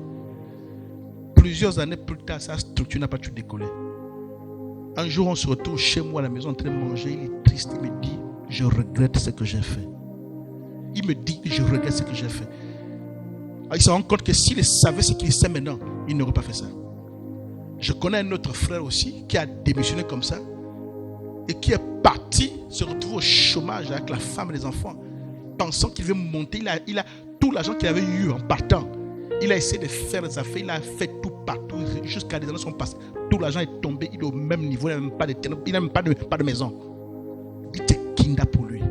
A: Plusieurs années plus tard, sa structure n'a pas pu décoller. Un jour, on se retrouve chez moi à la maison en train de manger. Il est triste. Il me dit, je regrette ce que j'ai fait. Il me dit, je regrette ce que j'ai fait. Il se rend compte que s'il savait ce qu'il sait maintenant, il n'aurait pas fait ça. Je connais un autre frère aussi qui a démissionné comme ça et qui est parti se retrouver au chômage avec la femme et les enfants, pensant qu'il veut monter. Il a tout l'argent qu'il avait eu en partant. Il a essayé de faire des affaires, il a fait tout partout jusqu'à des années sont passées. Tout l'argent est tombé, il est au même niveau, il n'a même pas de maison. Il était kinda pour lui.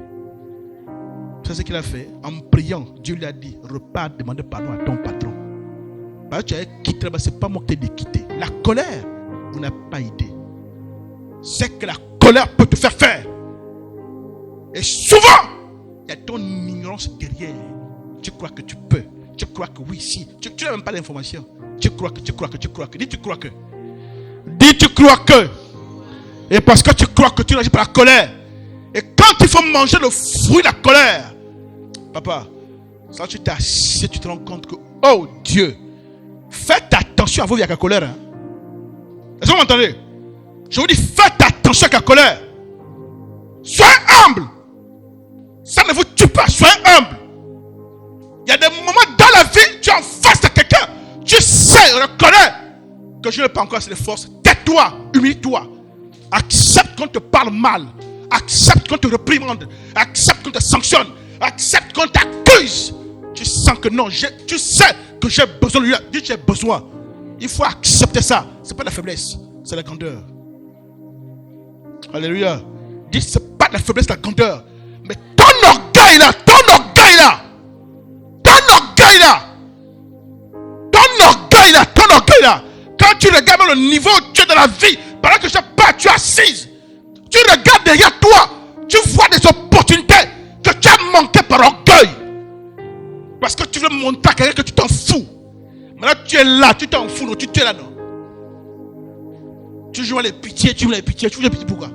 A: C'est ce qu'il a fait. En priant, Dieu lui a dit, repars demander pardon à ton patron. Parce que tu as quitté, c'est pas moi qui t'ai quitté. La colère, vous n'avez pas idée. C'est que la colère peut te faire faire. Et souvent, il y a ton ignorance derrière. Tu crois que tu peux. Tu crois que oui, si. Tu n'as même pas l'information. Tu crois que. Dis tu crois que. Dis tu crois que. Et parce que tu crois que tu n'agis pas la colère. Et quand il faut manger le fruit de la colère, papa, ça tu t'es assis, tu te rends compte que, oh Dieu, faites attention à vous avec la colère. Hein. Est-ce que vous m'entendez? Je vous dis, faites attention avec la colère. Soyez humble. Ça ne vous tue pas, soyez humble. Il y a des moments dans la vie, tu es en face de quelqu'un, tu sais, reconnais que je n'ai pas encore assez de force. Tais-toi, humilie-toi. Accepte qu'on te parle mal. Accepte qu'on te réprimande. Accepte qu'on te sanctionne. Accepte qu'on t'accuse. Tu sens que non, tu sais que j'ai besoin de lui. Dis que j'ai besoin. Il faut accepter ça. Ce n'est pas la faiblesse, c'est la grandeur. Alléluia. Dis que ce n'est pas la faiblesse, c'est la grandeur. Mais ton orgueil là, quand tu regardes le niveau où tu es dans la vie, pendant que je pas, tu es assise, tu regardes derrière toi, tu vois des opportunités que tu as manquées par orgueil. Parce que tu veux montrer à quelqu'un que tu t'en fous. Maintenant tu es là, tu t'en fous, non, tu es là, non. Tu joues les pitiés, tu joues les pitiés pourquoi?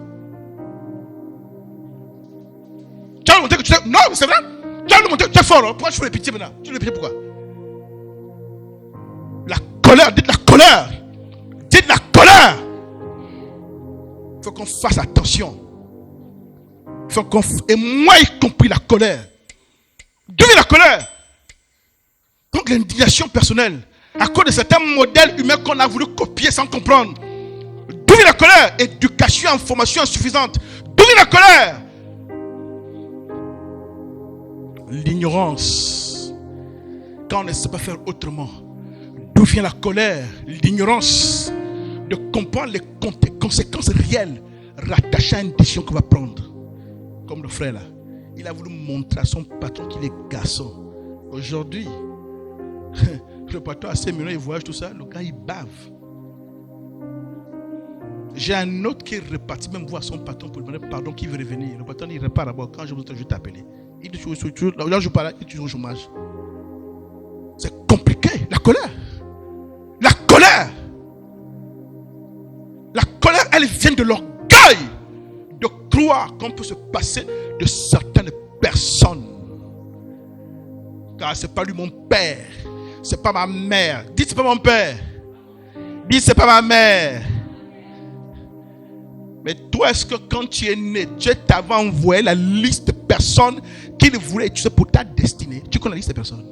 A: Tu as montré que tu es... Non, c'est vrai. Tu as montré que tu es fort, hein? Pourquoi tu fais les pitiés maintenant? Tu fais les pitiés pourquoi? La colère, dites la colère. Dites la colère. Il faut qu'on fasse attention. Et moi y compris la colère. D'où vient la colère? Donc l'indignation personnelle. À cause de certains modèles humains qu'on a voulu copier sans comprendre. D'où vient la colère? Éducation, information insuffisante. D'où vient la colère? L'ignorance. Quand on ne sait pas faire autrement. D'où vient la colère? L'ignorance de comprendre les conséquences réelles rattachées à une décision qu'on va prendre. Comme le frère là. Il a voulu montrer à son patron qu'il est garçon. Aujourd'hui, le patron a 5 millions, il voyage tout ça, le gars il bave. J'ai un autre qui est reparti même voir son patron pour lui demander pardon, qui veut revenir. Le patron il repart d'abord, quand je vais t'appeler. Il dit, là je parle, il est toujours au chômage. C'est compliqué, la colère. La colère. La colère, elle vient de l'orgueil de croire qu'on peut se passer de certaines personnes. Car c'est pas lui mon père, c'est pas ma mère. Dites c'est pas mon père. Dites c'est pas ma mère. Mais toi, est-ce que quand tu es né, Dieu t'avait envoyé la liste de personnes qu'il voulait utiliser pour ta destinée? Tu connais la liste de personnes?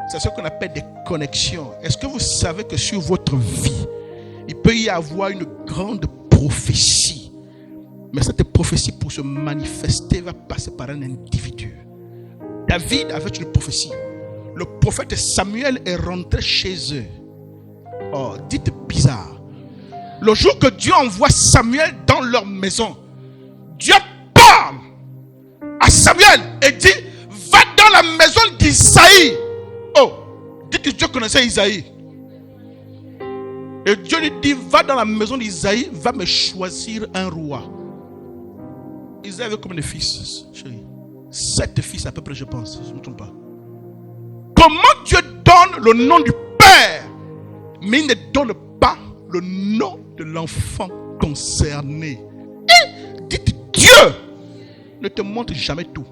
A: C'est ce qu'on appelle des connexions. Est-ce que vous savez que sur votre vie, il peut y avoir une grande prophétie? Mais cette prophétie, pour se manifester, va passer par un individu. David avait une prophétie. Le prophète Samuel est rentré chez eux. Oh, dites bizarre. Le jour que Dieu envoie Samuel dans leur maison, Dieu parle à Samuel et dit, va dans la maison d'Isaïe Dites que Dieu connaissait Isaïe. Et Dieu lui dit, va dans la maison d'Isaïe, va me choisir un roi. Isaïe avait combien de fils, chérie? 7 fils à peu près, je pense, je ne me trompe pas. Comment Dieu donne le nom du Père, mais il ne donne pas le nom de l'enfant concerné? Et dites, Dieu ne te montre jamais tout.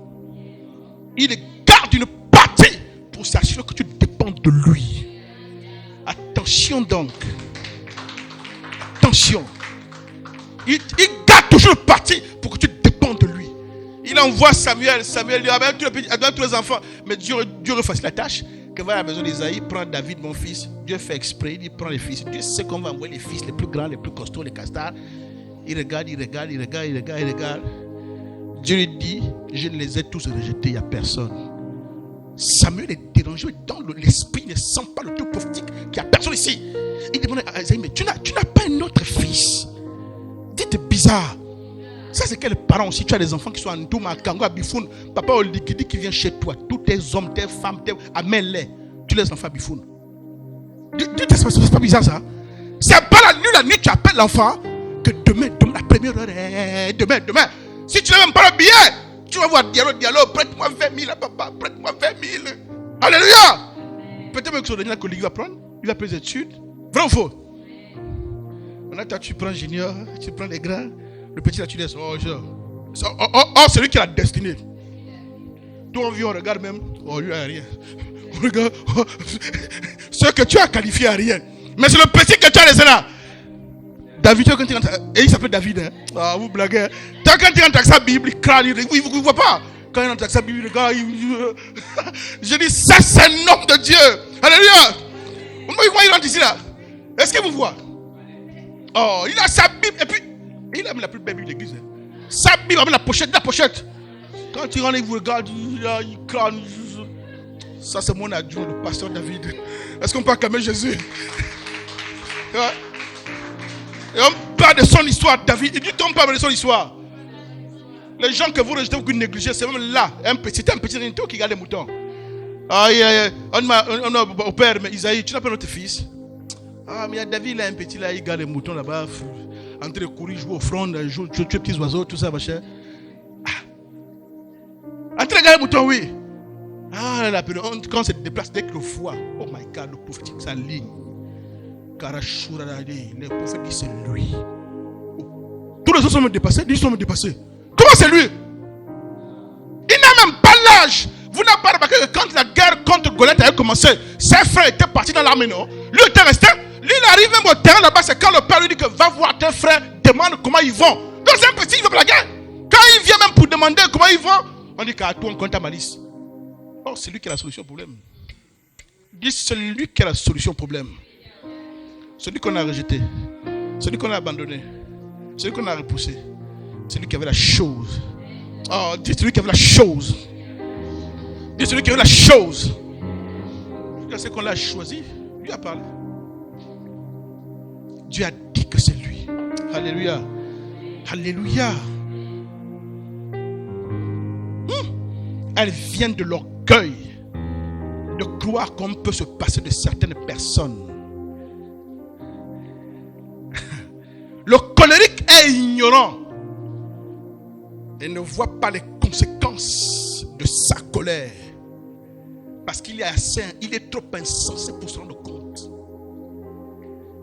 A: Il garde une partie pour s'assurer que tu dépends de lui. Attention donc. Attention. Il garde toujours une partie pour que tu dépendes de lui. Il envoie Samuel. Samuel dit, avec tous les enfants. Mais Dieu refait la tâche. Que va à la maison d'Isaïe, prend David, mon fils. Dieu fait exprès, il prend les fils. Dieu sait qu'on va envoyer les fils les plus grands, les plus costauds, les castards. Il regarde. Dieu lui dit, je les ai tous rejetés, il n'y a personne. Samuel est dérangé dans l'esprit, il ne sent pas le truc prophétique, qu'il n'y a personne ici. Il demande à Isaïe, mais tu n'as pas un autre fils? Dites bizarre. Ça, c'est quel parent aussi? Tu as des enfants qui sont en Ndouma, Kango, à Bifoun. Papa Olikidi qui vient chez toi. Tous tes hommes, tes femmes, amène-les. Tu laisses l'enfant à Bifoun. Dites, c'est pas bizarre ça? C'est pas la nuit, tu appelles l'enfant. Que demain, la première heure, demain. Si tu n'as même pas le billet, tu vas voir Diallo, prête-moi 20 000, papa, prête-moi 20 000. Alléluia! Peut-être que son dernier collègue va prendre, il va faire des études. Vrai ou faux? Maintenant, tu prends Junior, tu prends les grands. Le petit là, tu laisses. C'est lui qui a la destinée. Toi, on vient, on regarde même. Oh, lui, il n'y a rien. On regarde. Ce que tu as qualifié à rien. Mais c'est le petit que tu as laissé là. David, quand tu rentres. Et il s'appelle David. Hein? Ah, vous blaguez. Quand tu rentres avec sa Bible, il crâne. Il ne voit pas. Quand il rentre avec sa Bible, il regarde. Je dis, ça, c'est un homme de Dieu. Alléluia. Comment il rentre ici là? Est-ce qu'il vous voit? Oh, il a sa Bible. Et puis. Il a mis la plus belle Bible de l'église. Sa Bible avec la pochette. Quand il rentre, il vous regarde, il crâne. Ça, c'est mon adjoint, le pasteur David. Est-ce qu'on peut acclamer Jésus? Et on parle de son histoire, David. Il dit qu'on parle de son histoire. Les gens que vous rejetez, vous négligez, c'est même là. C'était un petit rinto qui garde les moutons. On a au père, mais Isaïe, tu n'as pas notre fils? Ah, mais David, il a un petit là, il garde les moutons là-bas. En train de courir, jouer au front, tuer les petits oiseaux, tout ça, machin. En train de garder les moutons, oui. Ah, quand on se déplace, dès que le voit, oh my God, le prophétique s'aligne. Le prophète dit c'est lui. Tous les autres sont dépassés, ils sont dépassés. Comment c'est lui? Il n'a même pas l'âge. Vous n'avez pas remarqué que quand la guerre contre Goliath a commencé, ses frères étaient partis dans l'armée, non? Lui était resté. Lui, il arrive même au terrain là-bas, c'est quand le père lui dit que va voir tes frères, demande comment ils vont. Donc c'est un petit, il veut pour la guerre. Quand il vient même pour demander comment ils vont, on dit qu'à toi on compte ta malice. Oh, c'est lui qui a la solution au problème. Dis, c'est lui qui a la solution au problème. Celui qu'on a rejeté, celui qu'on a abandonné, celui qu'on a repoussé, celui qui avait la chose. Oh, dis celui qui avait la chose. Dis celui qui avait la chose. C'est qu'on l'a choisi, lui a parlé. Dieu a dit que c'est lui. Alléluia. Alléluia. Elles viennent de l'orgueil de croire qu'on peut se passer de certaines personnes. Le colérique est ignorant et ne voit pas les conséquences de sa colère parce qu'il est trop insensé pour se rendre compte.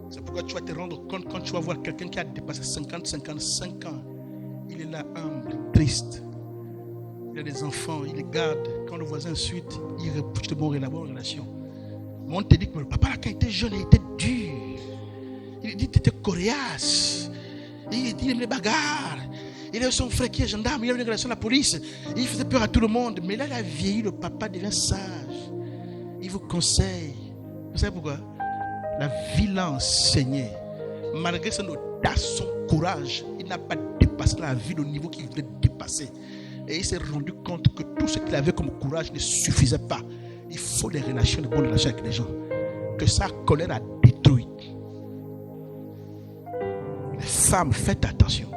A: C'est pourquoi tu vas te rendre compte quand tu vas voir quelqu'un qui a dépassé 55 ans. Il est là humble, triste. Il a des enfants, il les garde. Quand le voisin suite, il repousse de bonne relation. Mais on te dit que le papa là, quand il était jeune, il était dur. Il dit qu'il était coriace. Il dit qu'il aimait les bagarres. Il a son frère qui est gendarme, il a une relation à la police. Il faisait peur à tout le monde. Mais là, il a vieilli, le papa devient sage. Il vous conseille. Vous savez pourquoi? La vie l'a enseigné. Malgré son audace, son courage, il n'a pas dépassé la vie au niveau qu'il voulait dépasser. Et il s'est rendu compte que tout ce qu'il avait comme courage ne suffisait pas. Il faut des relations, de bonnes relations avec les gens. Que sa colère a détruit. Les femmes, faites attention.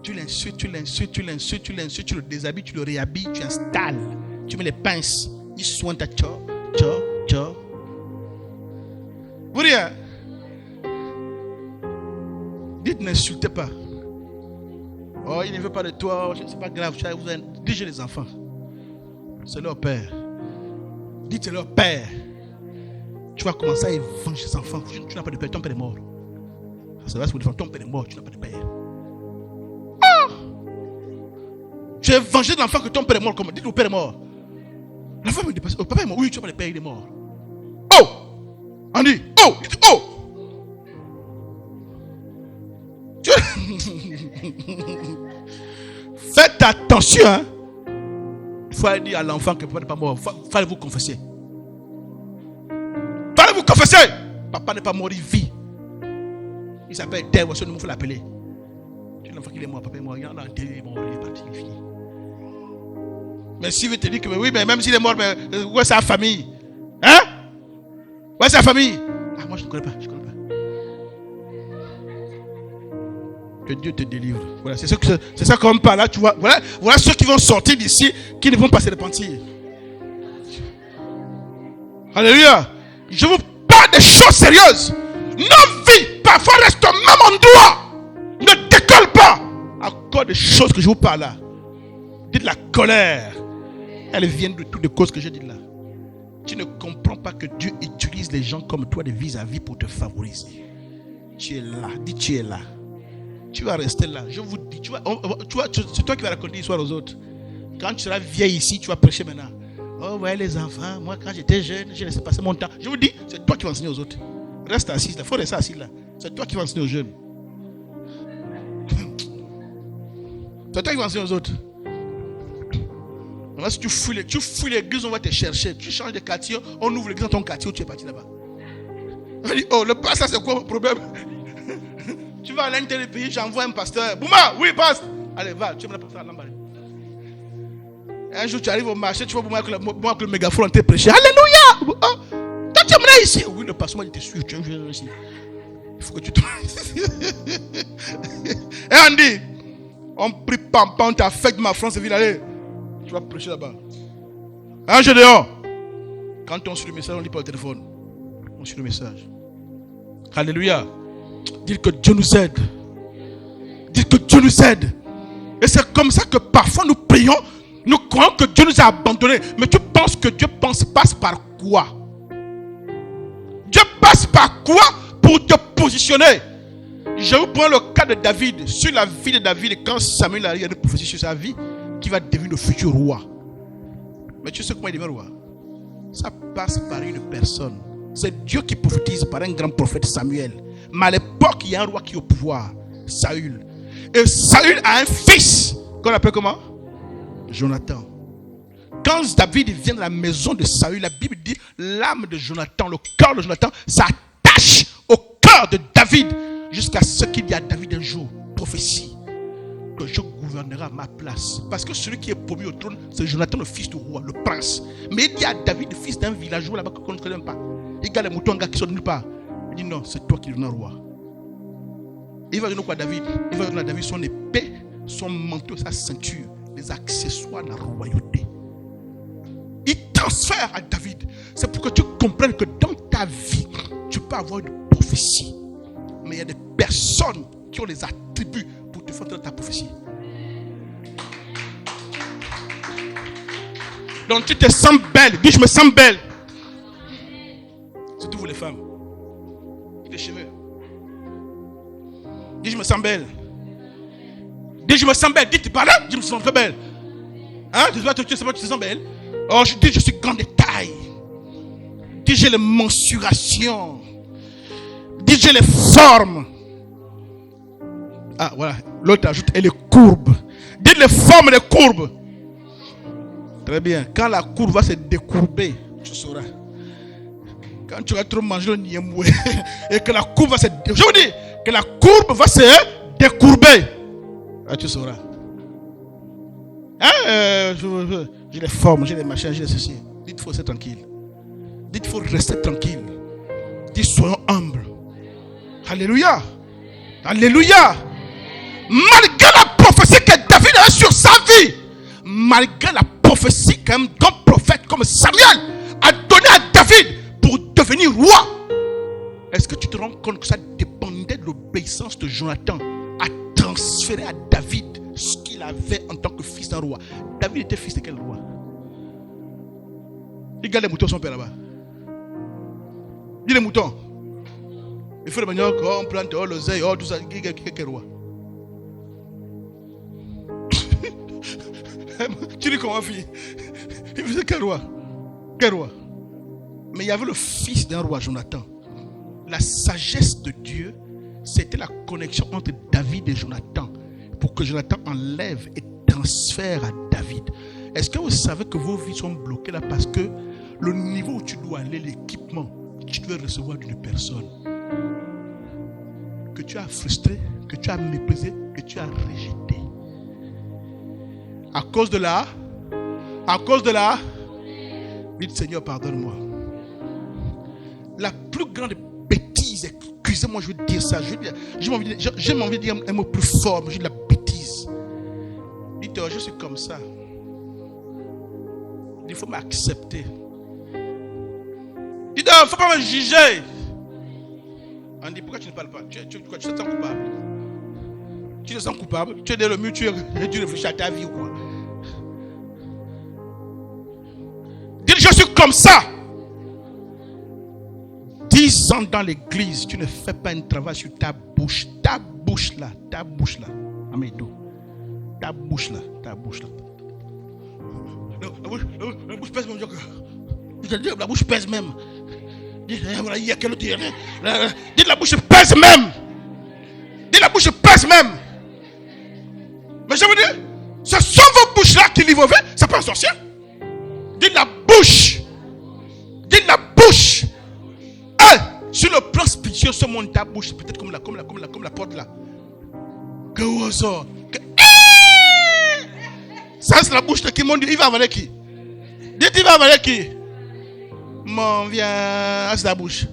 A: Tu l'insultes, tu le déshabilles, tu le réhabilles, tu installes, tu mets les pinces. Ils soignent ta tcho. Vous rien. Dites, n'insultez pas. Oh, il ne veut pas de toi. C'est pas grave. Vous avez déjà les enfants. C'est leur père. Dites, c'est leur père. Tu vas commencer à évanger les enfants. Tu n'as pas de père. Ton père est mort. C'est vrai, ton père est mort. Tu n'as pas de père. Ah! Tu as évangé l'enfant que ton père est mort. Comment? Dites, le père est mort. L'enfant me dépasse. Oh, papa est mort. Oui, tu n'as pas de père. Il est mort. Oh! On dit, oh! Dites, oh! Faites attention, hein? Il faut dire à l'enfant que papa n'est pas mort. Fallait vous confesser. Fallait vous confesser. Papa n'est pas mort, il vit. Il s'appelle Terre, il faut l'appeler. Tu l'enfant qui est mort, papa est mort. Il est mort, il est parti, il est fini. Mais si vous te dites que oui, mais même s'il est mort, mais où est sa famille? Hein? Où est sa famille? Ah, moi je ne connais pas, Que Dieu te délivre. Voilà, c'est ça qu'on parle là, tu vois. Voilà ceux qui vont sortir d'ici, qui ne vont pas se repentir. Alléluia. Je vous parle des choses sérieuses. Nos vies, parfois, restent au même endroit. Ne décolle pas. À cause des choses que je vous parle là. Dites la colère. Elle vient de toutes les causes que je dis là. Tu ne comprends pas que Dieu utilise les gens comme toi de vis-à-vis pour te favoriser. Tu es là. Dis, tu es là. Tu vas rester là. Je vous dis, c'est toi qui vas raconter l'histoire aux autres. Quand tu seras vieille ici, tu vas prêcher maintenant. Oh, ouais, les enfants, moi quand j'étais jeune, je laissais passer mon temps. Je vous dis, c'est toi qui vas enseigner aux autres. Reste assis là. Il faut rester assis là. C'est toi qui vas enseigner aux jeunes. C'est toi qui vas enseigner aux autres. Maintenant, si tu fouilles l'église, on va te chercher. Tu changes de quartier, on ouvre l'église dans ton quartier où tu es parti là-bas. On dit, oh, le pasteur, c'est quoi le problème? Tu vas à l'intérieur du pays, j'envoie un pasteur. Bouma, oui, passe. Allez, va, tu me la passer à l'embarras. Un jour, tu arrives au marché, tu vois Bouma avec le mégaphone en train de prêcher. Alléluia! Oh, toi, tu aimerais ici. Oui, le pasteur m'a dit, t'es sûr, tu viens ici. Il faut que tu te. Et on dit, on prie pam, on t'affecte ma France et ville, allez. Tu vas prêcher là-bas. Un jeu dehors. Quand on suit le message, on lit pas le téléphone. On suit le message. Alléluia. Dites que Dieu nous aide. Dites que Dieu nous aide. Et c'est comme ça que parfois nous prions. Nous croyons que Dieu nous a abandonnés. Mais tu penses que Dieu passe par quoi? Dieu passe par quoi pour te positionner? Je vous prends le cas de David. Sur la vie de David, quand Samuel a une prophétie sur sa vie, qui va devenir le futur roi. Mais tu sais comment il devient roi? Ça passe par une personne. C'est Dieu qui prophétise par un grand prophète Samuel. Mais à l'époque, il y a un roi qui est au pouvoir, Saül. Et Saül a un fils qu'on appelle comment? Jonathan. Quand David vient dans la maison de Saül, la Bible dit l'âme de Jonathan, le cœur de Jonathan s'attache au cœur de David jusqu'à ce qu'il y a à David un jour, prophétie, que je gouvernerai à ma place. Parce que celui qui est promu au trône, c'est Jonathan, le fils du roi, le prince. Mais il dit à David, le fils d'un villageois là-bas qu'on ne connaît même pas. Il garde les moutons, un gars qui sont nulle part. Il dit non, c'est toi qui deviens roi. Il va donner quoi à David? Il va donner à David son épée, son manteau, sa ceinture, les accessoires de la royauté. Il transfère à David. C'est pour que tu comprennes que dans ta vie, tu peux avoir une prophétie. Mais il y a des personnes qui ont les attributs pour te faire ta prophétie. Donc tu te sens belle. Dis, je me sens belle. Surtout vous les femmes. Les cheveux. Dis, je me sens belle. Dis, je me sens belle. Dis, tu parles, je me sens très belle. Hein? Tu te sens belle? Oh, je dis, je suis grande de taille. Dis, j'ai les mensurations. Dis, j'ai les formes. Ah, voilà. L'autre ajoute, et les courbes. Dis, les formes et les courbes. Très bien. Quand la courbe va se décourber, tu sauras. Quand tu vas trop manger le niemoué et que la courbe va se décourber, je vous dis que la courbe va se décourber, ah, tu sauras. Hein? J'ai les formes, j'ai les machins, j'ai les ceci. Dites, il faut rester tranquille. Dites, il faut rester tranquille. Dites, soyons humbles. Alléluia. Alléluia. Malgré la prophétie que David a sur sa vie, malgré la prophétie qu'un grand prophète comme Samuel a donné à David pour devenir roi. Est-ce que tu te rends compte que ça dépendait de l'obéissance de Jonathan à transférer à David ce qu'il avait en tant que fils d'un roi? David était fils de quel roi? Il garde les moutons de son père là-bas. Dis les moutons. Il faut le manioc, on plante, l'oseille, tout ça. Quel roi? Tu dis comment, fille? Il faisait quel roi? Quel roi? Mais il y avait le fils d'un roi, Jonathan. La sagesse de Dieu, c'était la connexion entre David et Jonathan pour que Jonathan enlève et transfère à David. Est-ce que vous savez que vos vies sont bloquées là parce que le niveau où tu dois aller, l'équipement, tu dois recevoir d'une personne que tu as frustré, que tu as méprisé, que tu as rejeté. À cause de la, dites Seigneur, pardonne-moi. La plus grande bêtise, excusez-moi, je veux dire ça. J'ai envie de dire un mot plus fort, mais je dis la bêtise. Dites, je suis comme ça. Il faut m'accepter. Dites, il ne faut pas me juger. On dit, pourquoi tu ne parles pas? Tu te sens coupable. Tu te sens coupable. Tu es dans le mur, tu réfléchis à ta vie ou quoi? Dites, je suis comme ça. 10 ans dans l'église, tu ne fais pas un travail sur ta bouche. Ta bouche là. Amédo. Ta bouche là. La bouche pèse même. La bouche pèse même. Dites, il y a quel autre dire. Dites, la bouche pèse même. Dites, la bouche pèse même. Mais je vous dis, ce sont vos bouches là qui livrent vos vies. C'est pas un sorcier. Dites la bouche. Dites la bouche. Sur le plan spirituel, ce monde, ta bouche, c'est peut-être comme la porte là. Ça, c'est la bouche de qui? Mon Dieu, il va avec qui? Dites, il va avec qui? Mon viens, c'est la bouche.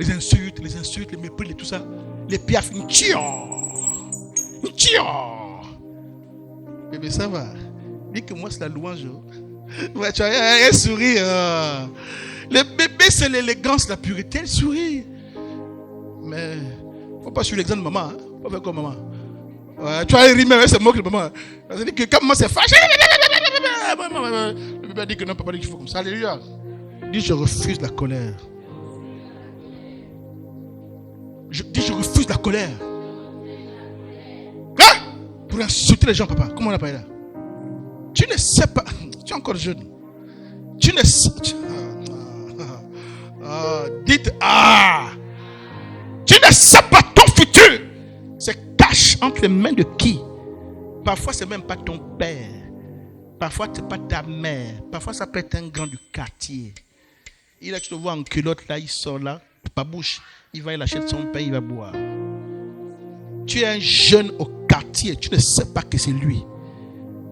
A: Les insultes, les mépris, tout ça. Les piafs, bébé, ça va. Dis que moi, c'est la louange. Ouais, tu as un sourire. Le bébé, c'est l'élégance, la pureté, elle sourit. Mais faut pas suivre l'exemple de maman. Hein? Faut faire comme maman. Ouais, tu as ri même, c'est moque de maman. Ça veut dire que quand maman s'est fâchée, le bébé a dit que non, papa dit qu'il faut comme ça. Alléluia. Dis, je refuse la colère. Je refuse la colère. Hein? Pour insulter les gens, papa. Comment on a parlé là? Tu ne sais pas. Tu es encore jeune. Tu ne sais. Dites tu ne sais pas ton futur. C'est caché entre les mains de qui? Parfois, c'est même pas ton père. Parfois, c'est pas ta mère. Parfois, ça peut être un grand du quartier. Il a, tu te vois en culotte là, il sort là, pas bouche. Il va, il achète son pain, il va boire. Tu es un jeune au quartier. Tu ne sais pas que c'est lui.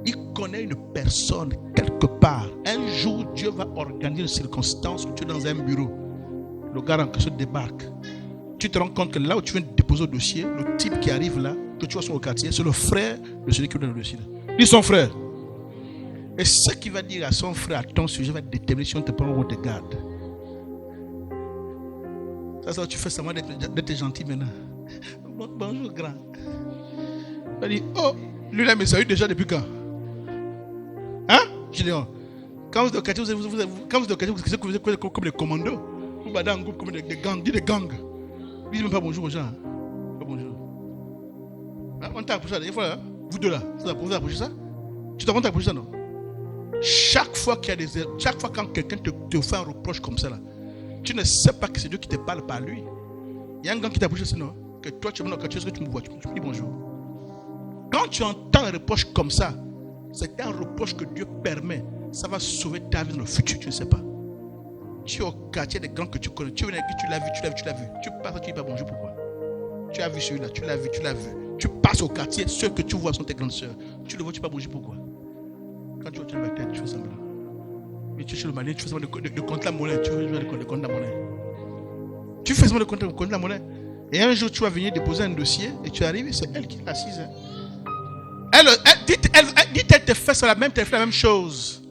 A: Il connaît une personne quelque part. Un jour, Dieu va organiser une circonstance où tu es dans un bureau. Le gars en question débarque. Tu te rends compte que là où tu viens de déposer le dossier, le type qui arrive là, que tu vois sur le quartier, c'est le frère de celui qui donne le dossier. Dis son frère. Et ce qu'il va dire à son frère à ton sujet va déterminer si on te prend ou on te garde. Ça, tu fais seulement d'être gentil maintenant. Bonjour grand. Il va dire, oh, lui là, mais ça a eu déjà depuis quand? Hein? Je dis, quand vous êtes au quartier, vous êtes comme des commandos. Vous battez en groupe comme des gangs. Dis des gangs. Dis même pas bonjour aux gens. Pas bonjour. Hein? On t'a approché ça. Des fois, hein? Vous deux là, vous approchez ça? Tu t'as approché ça, non? Chaque fois qu'il y a des erreurs, chaque fois quand quelqu'un te fait un reproche comme ça là, tu ne sais pas que c'est Dieu qui te parle par lui. Il y a un gars qui t'a approché ça, non? Que toi tu es au quartier, tu me vois, tu me dis bonjour. Quand tu entends un reproche comme ça, c'est un reproche que Dieu permet. Ça va sauver ta vie dans le futur, tu ne sais pas. Tu es au quartier des grands que tu connais. Tu viens tu l'as vu. Tu passes, tu dis pas bonjour, pourquoi? Tu as vu celui-là, tu l'as vu. Tu passes au quartier, ceux que tu vois sont tes grandes soeurs. Tu le vois, tu dis pas bonjour, pourquoi? Quand tu vois la tête, tu fais semblant. Mais tu es chez le malin, tu fais semblant de compter la monnaie. Tu veux de compter la monnaie. Tu fais semblant de compter la monnaie. Et un jour, tu vas venir déposer un dossier et tu arrives, c'est elle qui est assise. Hein. Elle dit te fait ça la même, tu fait la même chose.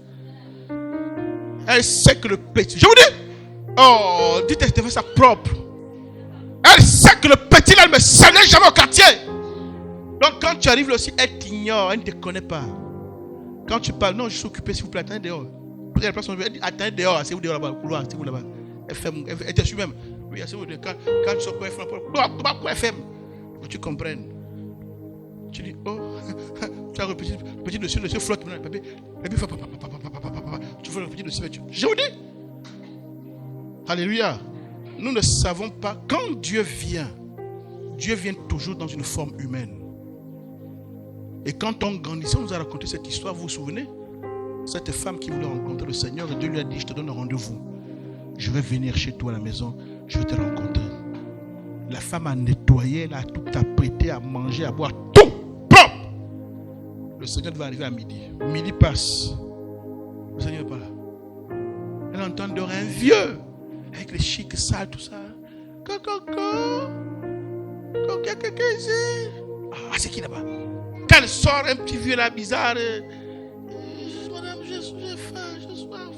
A: Elle sait que le petit, je vous dis, oh, dites qu'elle te fait ça propre. Elle sait que le petit là ne me salait jamais au quartier. Donc quand tu arrives là aussi, elle t'ignore, elle ne te connaît pas. Quand tu parles, non, je suis occupé, s'il vous plaît, attendez dehors. Elle dit, attendez dehors, c'est vous dehors là-bas, couloir, c'est vous là-bas. Elle te suit même. Oui, c'est vous dehors. Quand tu sors, elle fait quoi elle fait. Pour que tu comprennes. Tu dis, oh, tu as le petit dessus, le flotte. Bébé, papa. Tu veux le petit dessus, je vous dis. Alléluia. Nous ne savons pas, quand Dieu vient toujours dans une forme humaine. Et quand on grandissait, on nous a raconté cette histoire, vous vous souvenez? Cette femme qui voulait rencontrer le Seigneur, et Dieu lui a dit, je te donne un rendez-vous. Je vais venir chez toi à la maison, je vais te rencontrer. La femme a nettoyé, elle a tout apprêté, à manger, à boire, tout propre. Le Seigneur va arriver à midi. Midi passe. Le Seigneur n'est pas là. Elle entend dehors un vieux, avec les chics sales, tout ça. Quelqu'un ici. Ah, c'est qui là-bas? Quand elle sort, un petit vieux là, bizarre. Madame, j'ai faim, j'ai soif.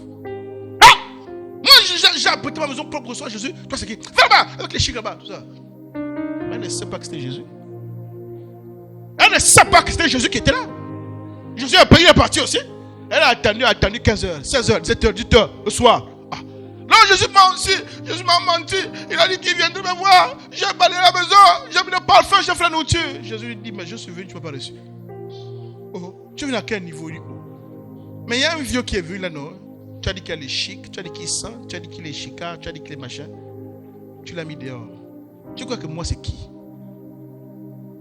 A: Ah! Moi, j'ai apprêté ma maison propre, reçois Jésus. Toi, c'est qui? Va là-bas, avec les chics là-bas, tout ça. Elle ne sait pas que c'était Jésus. Elle ne sait pas que c'était Jésus qui était là. Jésus il est parti aussi. Elle a attendu 15h, 16h, 17h, 18h le soir. Ah. Non, Jésus m'a menti. Il a dit qu'il viendrait me voir. J'ai balayé la maison, j'ai mis le parfum, j'ai fait la nourriture. Jésus lui dit, mais je suis venu, tu ne m'as pas reçu. Oh, tu es venu à quel niveau? Mais il y a un vieux qui est venu là, non? Tu as dit qu'il est chic, tu as dit qu'il sent, tu as dit qu'il est chicard, tu as dit qu'il est machin. Tu l'as mis dehors. Tu crois que moi c'est qui?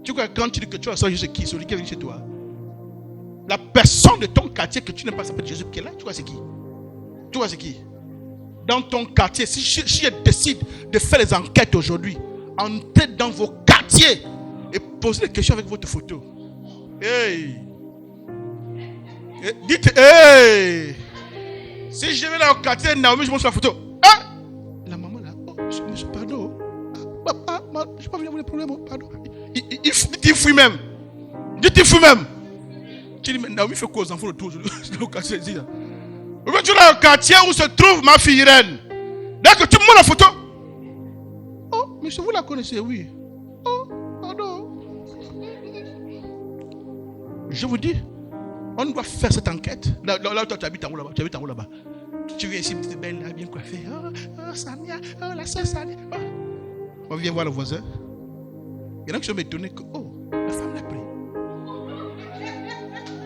A: Tu crois que quand tu dis que tu as ça, je sais qui? Celui qui est venu chez toi. La personne de ton quartier que tu n'aimes pas s'appelle Jésus qui est là, tu vois c'est qui? Tu vois c'est qui? Dans ton quartier, si je décide de faire les enquêtes aujourd'hui, entrez dans vos quartiers et posez des questions avec votre photo. Hey! Dites hey! Si je vais dans le quartier Naomi, je montre la photo. Ah! La maman là, oh, monsieur, pardon. Papa, je n'ai pas venir avec des problèmes, pardon. Il fuit même. Dites-il fuit même. Tu dis, mais Naomi fait quoi aux enfants autour de le quartier ici là? Tu es dans le quartier où se trouve ma fille Irène. Dès que tu me montres la photo. Oh, monsieur, vous la connaissez, oui. Oh, pardon. Je vous dis, on doit faire cette enquête. Là toi, tu habites en haut là-bas. Tu viens ici, petite belle, là, bien coiffée. Oh, Samia, oh, la soeur Samia. Oh. On vient voir le voisin. Il y en a qui sont étonnés que, oh, la femme l'a pris.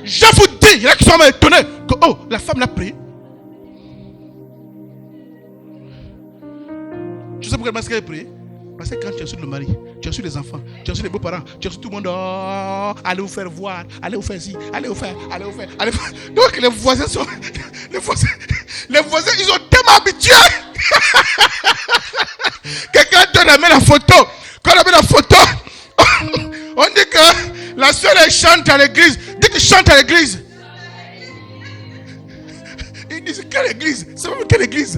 A: Je vous dis, il y en a qui sont étonnés que, oh, la femme l'a pris. Tu sais pourquoi elle a pris? Parce que quand tu as reçu le mari, tu as reçu les enfants, tu as reçu les beaux-parents, tu as reçu tout le monde, oh, allez vous faire voir, allez vous faire ci, allez vous faire. Donc les voisins, ils ont tellement habitués. Que quand on a mis la photo, on dit que la soeur elle chante à l'église. Dès qu'il chante à l'église, ils disent quelle église? C'est pas quelle église?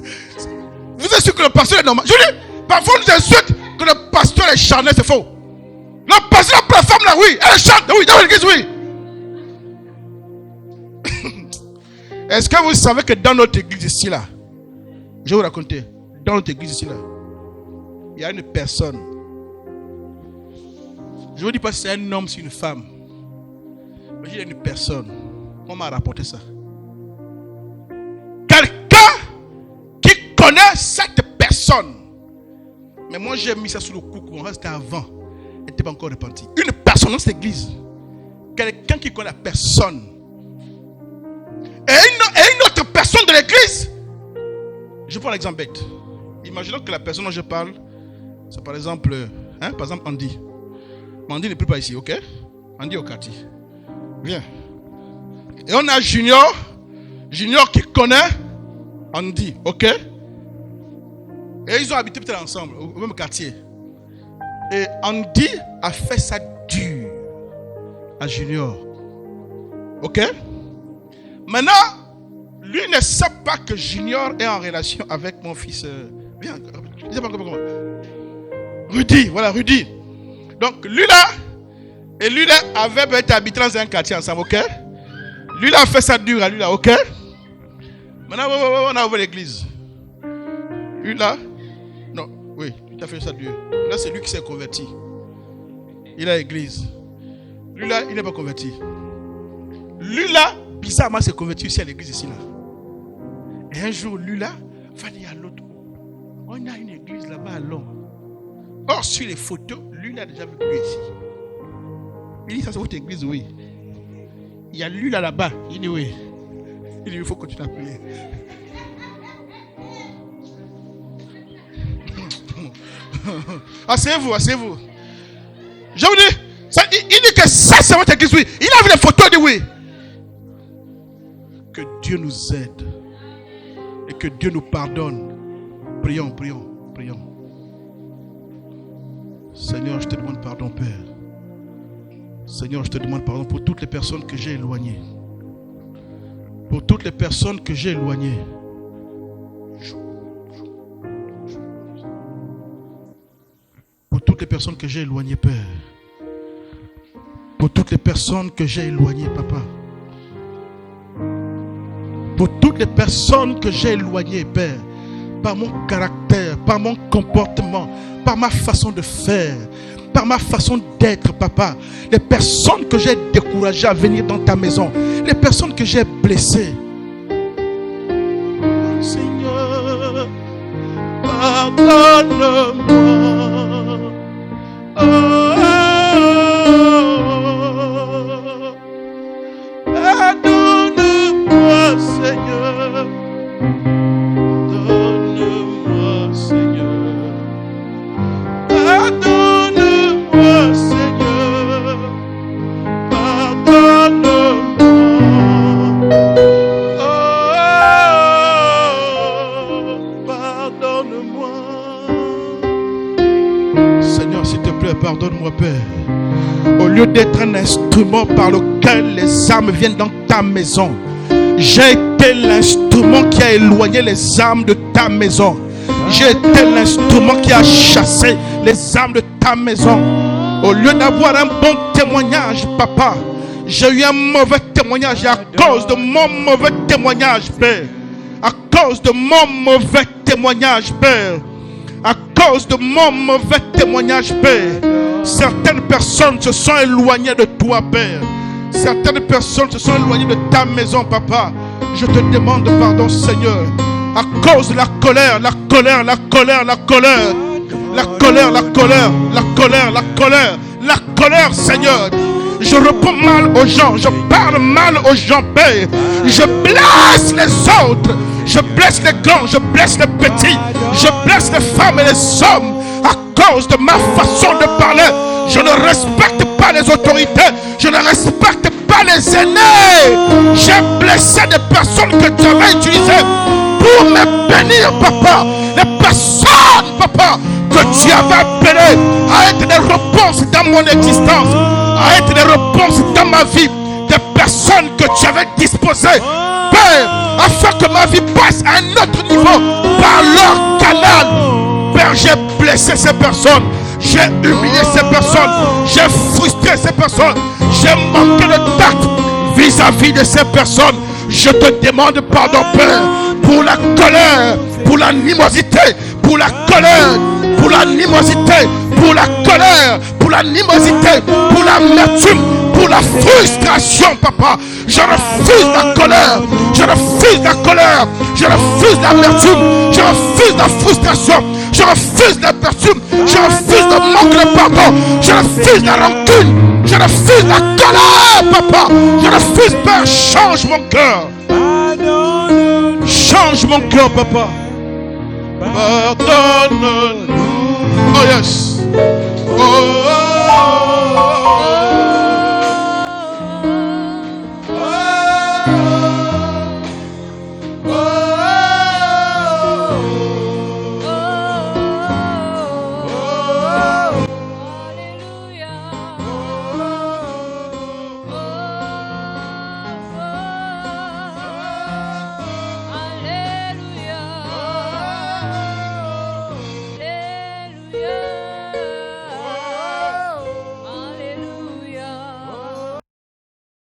A: Vous êtes sûr que le pasteur est normal? Je dis, parfois on nous insulte que le pasteur est charnel, c'est faux. Le pasteur, la femme là, oui, elle chante, oui, dans l'église, oui. Est-ce que vous savez que dans notre église ici là, je vais vous raconter, dans notre église ici là, il y a une personne. Je ne vous dis pas si c'est un homme, c'est une femme. Mais il y a une personne. On m'a rapporté ça. Quelqu'un qui connaît cette personne. Mais moi j'ai mis ça sous le coup. C'était avant. Elle n'était pas encore repentie. Une personne dans cette église. Quelqu'un qui connaît la personne. Et une autre personne de l'église. Je prends l'exemple bête. Imaginons que la personne dont je parle, c'est par exemple Andy. Andy n'est plus pas ici, ok? Andy au quartier. Viens. Et on a Junior qui connaît Andy, ok? Et ils ont habité peut-être ensemble, au même quartier. Et Andy a fait ça dur à Junior. Ok? Maintenant, lui ne sait pas que Junior est en relation avec mon fils. Viens, je ne sais pas comment. Rudy, voilà, Rudy. Donc, lui là, et lui là, avaient peut-être habité dans un quartier ensemble, ok? Lui là a fait ça dur à lui là, ok? Maintenant, on a ouvert l'église. Lui là, non, oui, il a fait ça dur. Là, c'est lui qui s'est converti. Il a l'église. Lui là, il n'est pas converti. Lui là, bizarrement, s'est converti ici à l'église ici là. Et un jour, lui là, va dire à l'autre, on a une église là-bas à Londres. Or, sur les photos, lui là a déjà vu ici. Il dit, ça c'est votre église, oui. Il y a lui là-bas. Il dit, oui. Il dit, il faut continuer à prier. Asseyez-vous, asseyez-vous. Je vous dis, il dit que ça c'est votre église, oui. Il a vu les photos, il dit oui. Que Dieu nous aide. Et que Dieu nous pardonne. Prions, prions, prions. Seigneur, je te demande pardon, Père. Seigneur, je te demande pardon pour toutes les personnes que j'ai éloignées. Pour toutes les personnes que j'ai éloignées. Pour toutes les personnes que j'ai éloignées, Père. Pour toutes les personnes que j'ai éloignées, Papa. Pour toutes les personnes que j'ai éloignées, Père. Par mon caractère, par mon comportement, par ma façon de faire, par ma façon d'être, Papa. Les personnes que j'ai découragées à venir dans ta maison. Les personnes que j'ai blessées. Seigneur, pardonne-moi. Pardonne-moi, Seigneur. Pardonne-moi, Seigneur. Pardonne-moi, Seigneur. Pardonne-moi. Pardonne-moi. Seigneur, s'il te plaît, pardonne-moi, Père. Au lieu d'être un instrument par lequel les âmes viennent dans ta maison, j'ai été l'instrument qui a éloigné les âmes de ta maison. J'ai été l'instrument qui a chassé les âmes de ta maison. Au lieu d'avoir un bon témoignage, Papa, j'ai eu un mauvais témoignage. Et à cause de mon mauvais témoignage, Père, à cause de mon mauvais témoignage, Père, à cause de mon mauvais témoignage, Père, certaines personnes se sont éloignées de toi, Père. Certaines personnes se sont éloignées de ta maison, Papa. Je te demande pardon, Seigneur. À cause de la colère, la colère, la colère, la colère. La colère, la colère, la colère, la colère. La colère, Seigneur. Je réponds mal aux gens. Je parle mal aux gens, Père. Je blesse les autres. Je blesse les grands. Je blesse les petits. Je blesse les femmes et les hommes. À cause de ma façon de parler, je ne respecte pas les autorités, je ne respecte pas les aînés. J'ai blessé des personnes que tu avais utilisées pour me bénir, Papa. Les personnes, Papa, que tu avais appelées à être des réponses dans mon existence, à être des réponses dans ma vie. Des personnes que tu avais disposées, Père, afin que ma vie passe à un autre niveau par leur canal. Père, j'ai blessé ces personnes, j'ai humilié ces personnes, j'ai frustré ces personnes, j'ai manqué de tact vis-à-vis de ces personnes. Je te demande pardon, Père, pour la colère, pour l'animosité, pour la colère, pour l'animosité, pour la colère, pour l'animosité, pour l'amertume, pour la frustration, Papa. Je refuse la colère, je refuse la colère, je refuse l'amertume, je refuse la frustration, je refuse l'amertume, je refuse le manque de pardon, je refuse la rancune, je refuse la colère, Papa. Je refuse, Père, change mon cœur. Change mon cœur, Papa. Pardonne-nous. Oh yes. Oh, oh, oh, oh.